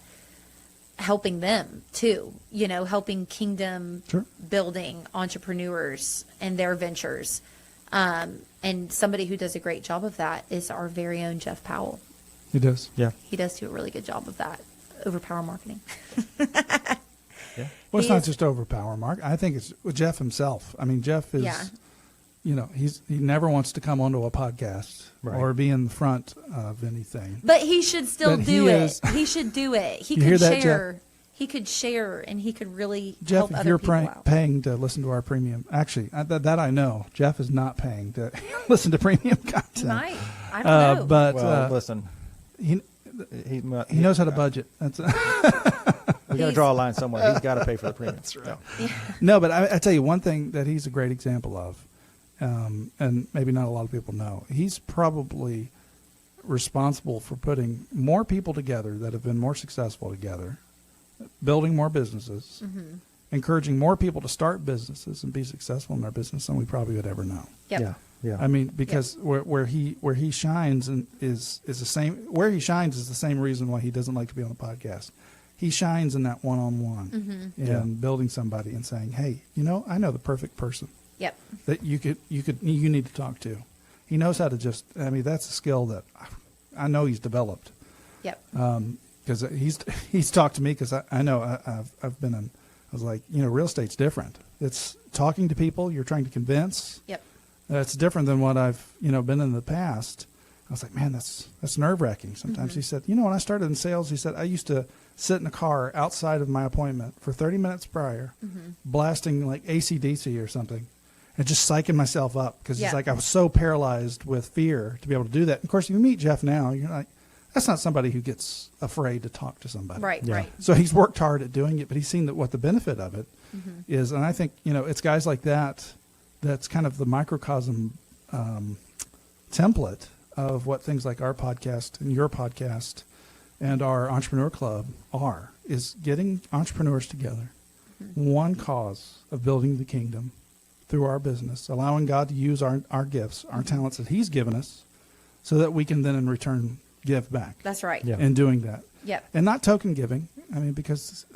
S3: helping them too, helping kingdom
S1: Sure.
S3: building entrepreneurs and their ventures. And somebody who does a great job of that is our very own Jeff Powell.
S1: He does.
S2: Yeah.
S3: He does do a really good job of that over Power Marketing.
S2: Yeah.
S1: Well, it's
S3: He
S1: not
S3: is-
S1: just over Power Mark. I think it's Jeff himself. I mean, Jeff is,
S3: Yeah.
S1: he never wants to come onto a podcast
S2: Right.
S1: or be in the front of anything.
S3: But he should still
S1: But
S3: do
S1: he
S3: it.
S1: is-
S3: He should do it. He
S1: You hear
S3: could
S1: that,
S3: share. He could share, and he could really
S1: Jeff,
S3: help
S1: if
S3: other
S1: you're
S3: people out.
S1: paying to listen to our premium, actually, that I know, Jeff is not paying to listen to premium content.
S3: He might. I don't know.
S1: But
S2: Well, listen,
S1: he
S2: he
S1: knows how to budget. That's
S2: We got to
S3: He's-
S2: draw a line somewhere. He's got to pay for the premium. That's right.
S1: No, but I tell you one thing that he's a great example of, and maybe not a lot of people know. He's probably responsible for putting more people together that have been more successful together, building more businesses, encouraging more people to start businesses and be successful in their business than we probably would ever know.
S3: Yep.
S2: Yeah. Yeah.
S1: I mean, because where he shines and is the same. Where he shines is the same reason why he doesn't like to be on the podcast. He shines in that one-on-one and building somebody and saying, "Hey, I know the perfect person
S3: Yep.
S1: that you need to talk to." He knows how to just. I mean, that's a skill that I know he's developed.
S3: Yep.
S1: Because he's talked to me because I know I've been in. I was like, real estate's different. It's talking to people you're trying to convince.
S3: Yep.
S1: It's different than what I've been in the past. I was like, man, that's nerve wracking. Sometimes he said, when I started in sales, he said I used to sit in a car outside of my appointment for 30 minutes prior, blasting like AC/DC or something, and just psyching myself up because he's like I was so paralyzed with fear to be able to do that. And of course, you meet Jeff now, you're like, that's not somebody who gets afraid to talk to somebody.
S3: Right.
S2: Yeah.
S3: Right.
S1: So he's worked hard at doing it, but he's seen what the benefit of it is. And I think, it's guys like that that's kind of the microcosm template of what things like our podcast and your podcast and our entrepreneur club is getting entrepreneurs together. One cause of building the kingdom through our business, allowing God to use our gifts, our talents that he's given us so that we can then in return give back.
S3: That's right.
S2: Yeah.
S1: And doing that.
S3: Yep.
S1: And not token giving. I mean, because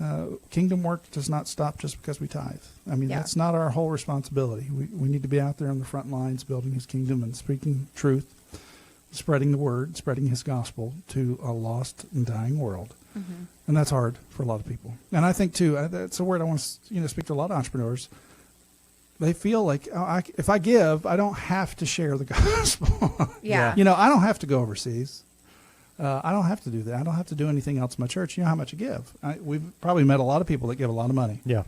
S1: kingdom work does not stop just because we tithe. I mean, that's not our whole responsibility. We need to be out there on the front lines building his kingdom and speaking truth, spreading the word, spreading his gospel to a lost and dying world. And that's hard for a lot of people. And I think, too, that's a word I want to speak to a lot of entrepreneurs. They feel like, if I give, I don't have to share the gospel.
S3: Yeah.
S1: I don't have to go overseas. I don't have to do that. I don't have to do anything else in my church. You know how much I give. We've probably met a lot of people that give a lot of money.
S2: Yeah.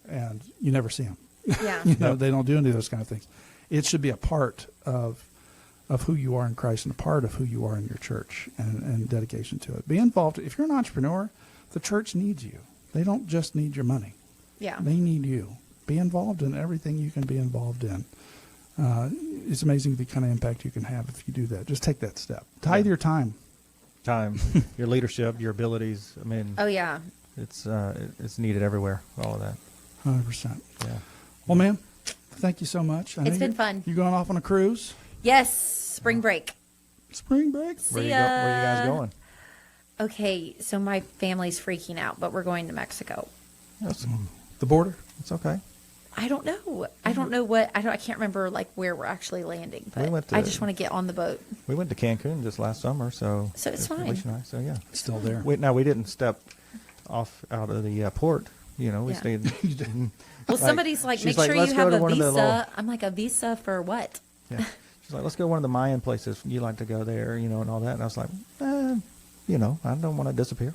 S1: And you never see them.
S3: Yeah.
S1: They don't do any of those kind of things. It should be a part of who you are in Christ and a part of who you are in your church and dedication to it. Be involved. If you're an entrepreneur, the church needs you. They don't just need your money.
S3: Yeah.
S1: They need you. Be involved in everything you can be involved in. It's amazing the kind of impact you can have if you do that. Just take that step. Tithe your time.
S2: Your leadership, your abilities. I mean,
S3: Oh yeah.
S2: it's needed everywhere. All of that.
S1: 100%.
S2: Yeah.
S1: Well, ma'am, thank you so much. I know
S3: It's been
S1: you're-
S3: fun.
S1: You going off on a cruise?
S3: Yes. Spring break.
S1: Spring break?
S2: Where
S3: See
S2: you go? Where you
S3: ya.
S2: guys going?
S3: Okay, so my family's freaking out, but we're going to Mexico.
S2: That's,
S1: The border?
S2: it's okay.
S3: I don't know. I don't know what. I can't remember like where we're actually landing, but
S2: went to-
S3: I just want to get on the boat.
S2: We went to Cancun just last summer, so
S3: it's fine.
S2: Alicia and I, so yeah.
S1: Still there.
S2: We didn't step off out of the port. We
S3: Yeah.
S2: stayed.
S3: Well, somebody's like,
S2: she's
S3: make
S2: like,
S3: sure
S2: "Let's
S3: you
S2: go
S3: have
S2: to
S3: a
S2: one of the
S3: visa.
S2: little-"
S3: I'm like, a visa for what?
S2: Yeah. She's like, let's go to one of the Mayan places. You like to go there, and all that. And I was like, I don't want to disappear.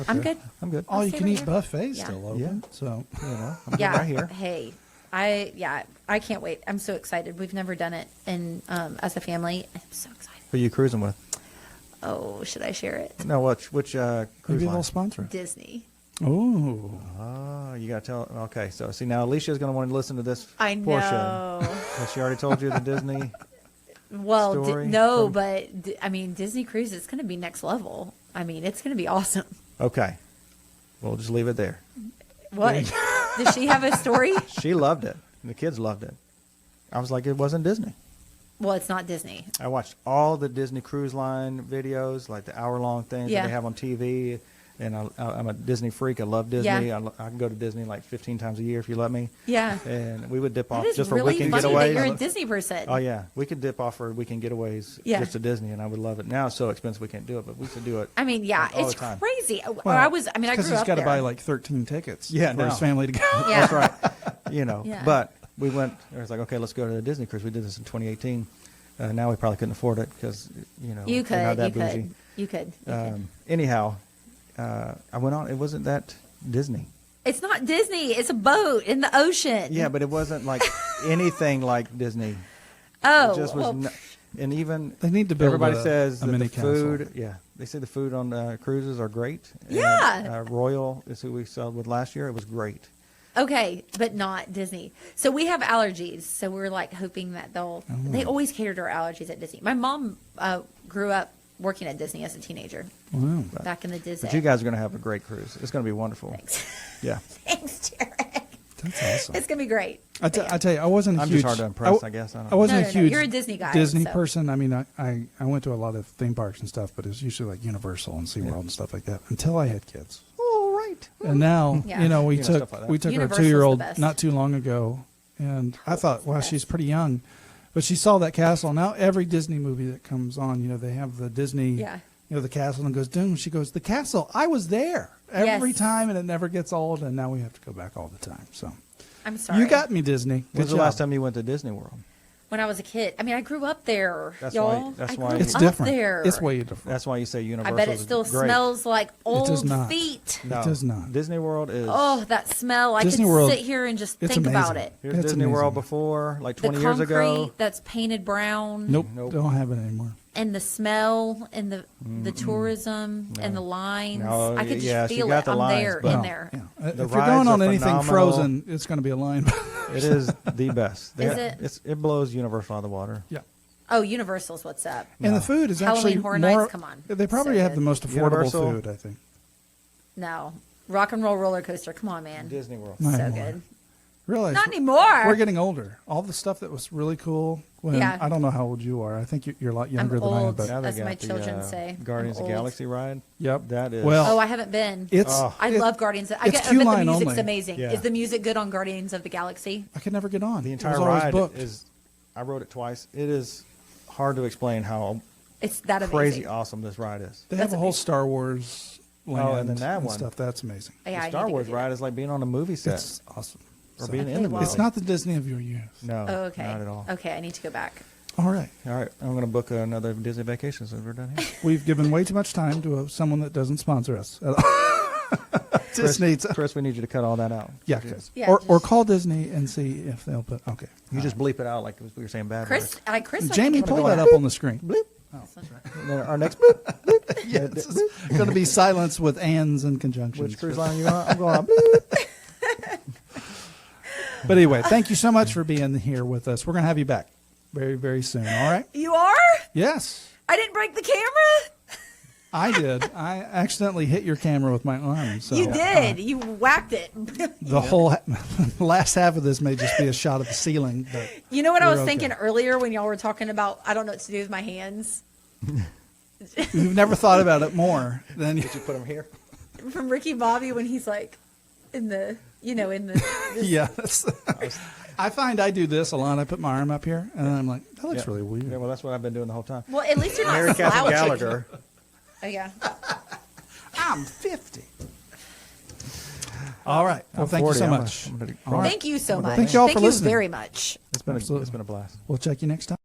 S3: I'm good.
S2: I'm good.
S1: All you
S3: stay
S1: can
S3: right
S1: eat
S3: here.
S1: buffets
S3: Yeah.
S1: still open.
S2: Yeah.
S1: So
S2: I'm
S3: Yeah.
S2: right here.
S3: Hey, I can't wait. I'm so excited. We've never done it, and as a family, I'm so excited.
S2: Who are you cruising with?
S3: Oh, should I share it?
S2: No, which cruise
S1: maybe a
S2: line?
S1: little sponsor.
S3: Disney.
S1: Oh.
S2: Oh, you got to tell. Okay, so see now Alicia's going to want to listen to this
S3: I
S2: portion.
S3: know.
S2: Has she already told you the Disney?
S3: Well,
S2: Story
S3: no,
S2: from-
S3: but I mean, Disney Cruise is going to be next level. I mean, it's going to be awesome.
S2: Okay, we'll just leave it there.
S3: What? Does she have a story?
S2: She loved it. And the kids loved it. I was like, it wasn't Disney.
S3: Well, it's not Disney.
S2: I watched all the Disney Cruise Line videos, like the hour-long things
S3: Yeah.
S2: that they have on TV. And I'm a Disney freak. I love Disney.
S3: Yeah.
S2: I can go to Disney like 15 times a year if you let me.
S3: Yeah.
S2: And we would dip off
S3: That is
S2: just for
S3: really
S2: weekend
S3: funny
S2: getaways.
S3: that you're a Disney person.
S2: Oh yeah, we could dip off for weekend getaways
S3: Yeah.
S2: just to Disney, and I would love it. Now it's so expensive we can't do it, but we should do it.
S3: I mean, yeah,
S2: all
S3: it's
S2: the time.
S3: crazy. I
S1: Because
S3: grew
S1: he's
S3: up
S1: got to
S3: there.
S1: buy like 13 tickets
S2: Yeah,
S1: for
S2: now.
S1: his family to go.
S3: Yeah.
S2: That's right.
S3: Yeah.
S2: But we went. It was like, okay, let's go to the Disney cruise. We did this in 2018. Now we probably couldn't afford it because
S3: You
S2: we're not
S3: could.
S2: that
S3: You
S2: bougie.
S3: could. You could.
S2: Anyhow, I went on. It wasn't that Disney.
S3: It's not Disney. It's a boat in the ocean.
S2: Yeah, but it wasn't like anything like Disney.
S3: Oh,
S2: It just was.
S3: well,
S2: And even
S1: They need to build
S2: everybody
S1: a
S2: says that
S1: mini
S2: the food.
S1: castle.
S2: Yeah, they say the food on cruises are great. And,
S3: Yeah.
S2: Royal is who we sailed with last year. It was great.
S3: okay, but not Disney. So we have allergies. So we're like hoping that they always cater to our allergies at Disney. My mom grew up working at Disney as a teenager
S1: Wow.
S3: back in the Disney.
S2: But you guys are going to have a great cruise. It's going to be wonderful.
S3: Thanks.
S2: Yeah.
S3: Thanks, Jared.
S1: That's awesome.
S3: It's gonna be great.
S1: I tell you, I wasn't a
S2: I'm
S1: huge.
S2: just hard to impress, I guess. I don't
S1: I
S2: know.
S1: wasn't
S3: No,
S1: a
S3: no,
S1: huge
S3: you're a Disney guy,
S1: Disney
S3: so.
S1: person. I mean, I went to a lot of theme parks and stuff, but it was usually like Universal and SeaWorld and stuff like that until I had kids.
S2: Oh, right.
S1: And now,
S3: Yeah.
S1: you know, we
S2: You know,
S1: took
S2: stuff like that.
S1: we took
S3: Universal's
S1: our 2-year-old
S3: the best.
S1: not too long ago, and I thought, wow,
S3: best.
S1: she's pretty young, but she saw that castle. Now every Disney movie that comes on, you know, they have the Disney,
S3: Yeah.
S1: you know, the castle, and goes, "Doom." She goes, "The castle. I was there every
S3: Yes.
S1: time, and it never gets old." And now we have to go back all the time. So
S3: I'm sorry.
S1: you got me, Disney.
S2: When's
S1: Good
S2: the last
S1: job.
S2: time you went to Disney World?
S3: when I was a kid. I mean, I grew up there,
S2: That's
S3: y'all.
S2: why- that's
S3: I
S2: why
S3: grew
S1: It's
S3: up
S1: different.
S3: there.
S1: It's way different.
S2: That's why you say
S3: I
S2: Universal.
S3: bet it still
S2: great.
S3: smells like
S1: does
S3: old
S1: not.
S3: feet.
S2: No,
S1: It does not.
S2: Disney World is.
S3: Oh, that smell! I
S1: Disney
S3: could
S1: World,
S3: sit here and just
S1: it's
S3: think about
S1: amazing.
S3: it.
S2: Here's
S1: It's
S2: Disney
S1: amazing.
S2: World before, like
S3: The
S2: 20 years
S3: concrete
S2: ago.
S3: that's painted brown.
S1: Nope,
S2: Nope.
S1: don't have it anymore.
S3: And the smell and the tourism and the lines.
S2: No,
S3: I could just
S2: yes, you
S3: feel
S2: got
S3: it.
S2: the
S3: I'm
S2: lines,
S3: there,
S2: but-
S3: in
S1: No,
S3: there.
S1: yeah.
S2: The
S1: If you're
S2: rides
S1: going on
S2: are
S1: anything
S2: phenomenal.
S1: frozen, it's going to be a line.
S2: It is the best.
S3: Is it?
S2: It blows Universal out of the water.
S1: Yeah.
S3: Oh, Universal's what's up.
S1: And the food is
S3: Halloween
S1: actually
S3: Horror
S1: more.
S3: Nights, come on.
S1: They probably
S3: So
S1: have
S3: good.
S1: the most affordable
S2: Universal.
S1: food, I think.
S3: No. Rock and Roll Roller Coaster. Come on, man.
S2: Disney World.
S1: Not
S3: So
S1: anymore.
S3: good.
S1: Realize
S3: Not anymore.
S1: We're getting older. All the stuff that was really cool when
S3: Yeah.
S1: I don't know how old you are. I think you're a lot younger than I am.
S3: old.
S1: But
S2: Now they
S3: As
S2: got
S3: my
S2: the,
S3: children say,
S2: Guardians
S3: I'm
S2: of the
S3: old.
S2: Galaxy ride.
S1: Yep.
S2: That is.
S1: Well,
S3: Oh, I haven't been.
S1: it's.
S3: I
S1: it-
S3: love Guardians. I
S1: it's
S3: bet
S1: queue
S3: the
S1: line
S3: music's
S1: only.
S3: amazing.
S2: Yeah.
S3: Is the music good on Guardians of the Galaxy?
S1: I could never get on.
S2: the
S1: It
S2: entire
S1: was always
S2: ride
S1: booked.
S2: is. I rode it twice. It is hard to explain how
S3: It's that amazing.
S2: crazy awesome this ride is.
S1: They have
S3: That's
S1: a whole
S3: amazing.
S1: Star Wars land
S2: and then that one.
S1: stuff. That's amazing.
S3: Yeah, I
S2: the
S3: need
S2: Star
S3: to go
S2: Wars
S3: do
S2: ride
S3: that.
S2: is like being on a movie set
S1: It's awesome.
S2: or
S1: So-
S2: being
S3: Okay,
S2: in the
S3: well-
S2: movie.
S1: It's not the Disney of your youth.
S2: No.
S3: Oh, okay.
S2: Not at all.
S3: Okay, I need to go back.
S1: All right.
S2: All right, I'm going to book another Disney vacation since we're done here.
S1: We've given way too much time to someone that doesn't sponsor us. Disney.
S2: Chris, we need you to cut all that out.
S1: Yeah.
S3: Yeah,
S1: or
S3: just-
S1: call Disney and see if they'll put. Okay.
S2: You just bleep it out like we were saying bad
S3: Chris,
S2: words.
S3: Chris. I
S1: Jamie,
S3: think
S1: pull
S2: go
S1: that
S2: on.
S1: up on the screen.
S2: Bleep.
S3: it's-
S2: And then our next boop.
S1: Yes, it's going to be silence with ands and conjunctions.
S2: Which cruise line are you on? I'm going on. Bleep.
S1: But anyway, thank you so much for being here with us. We're going to have you back very, very soon. All right?
S3: You are?
S1: Yes,
S3: I didn't break the camera?
S1: I did. I accidentally hit your camera with my arm. So
S3: You did. You whacked it.
S1: The whole last half of this may just be a shot of the ceiling. But
S3: You know what I
S1: We're
S3: was
S1: okay.
S3: thinking earlier when y'all were talking about, I don't know what to do with my hands?
S1: you've never thought about it more than you.
S2: Did you put them here?
S3: From Ricky Bobby when he's like in the, this-
S1: Yeah. I find I do this a lot. I put my arm up here, and I'm like, that looks
S2: Yeah.
S1: really weird.
S2: Yeah, well, that's what I've been doing the whole time.
S3: Well, at least you're not
S2: Mary Catherine
S3: slouching.
S2: Gallagher.
S3: Oh, yeah.
S1: I'm 50. All right. Well,
S2: I'm
S1: thank you
S2: 40.
S1: so
S2: I'm
S1: much.
S2: gonna
S1: All right.
S3: Thank you so much.
S1: Thank y'all for
S3: you
S1: listening.
S3: very much.
S2: It's been
S1: Absolutely.
S2: a blast.
S1: We'll check you next time.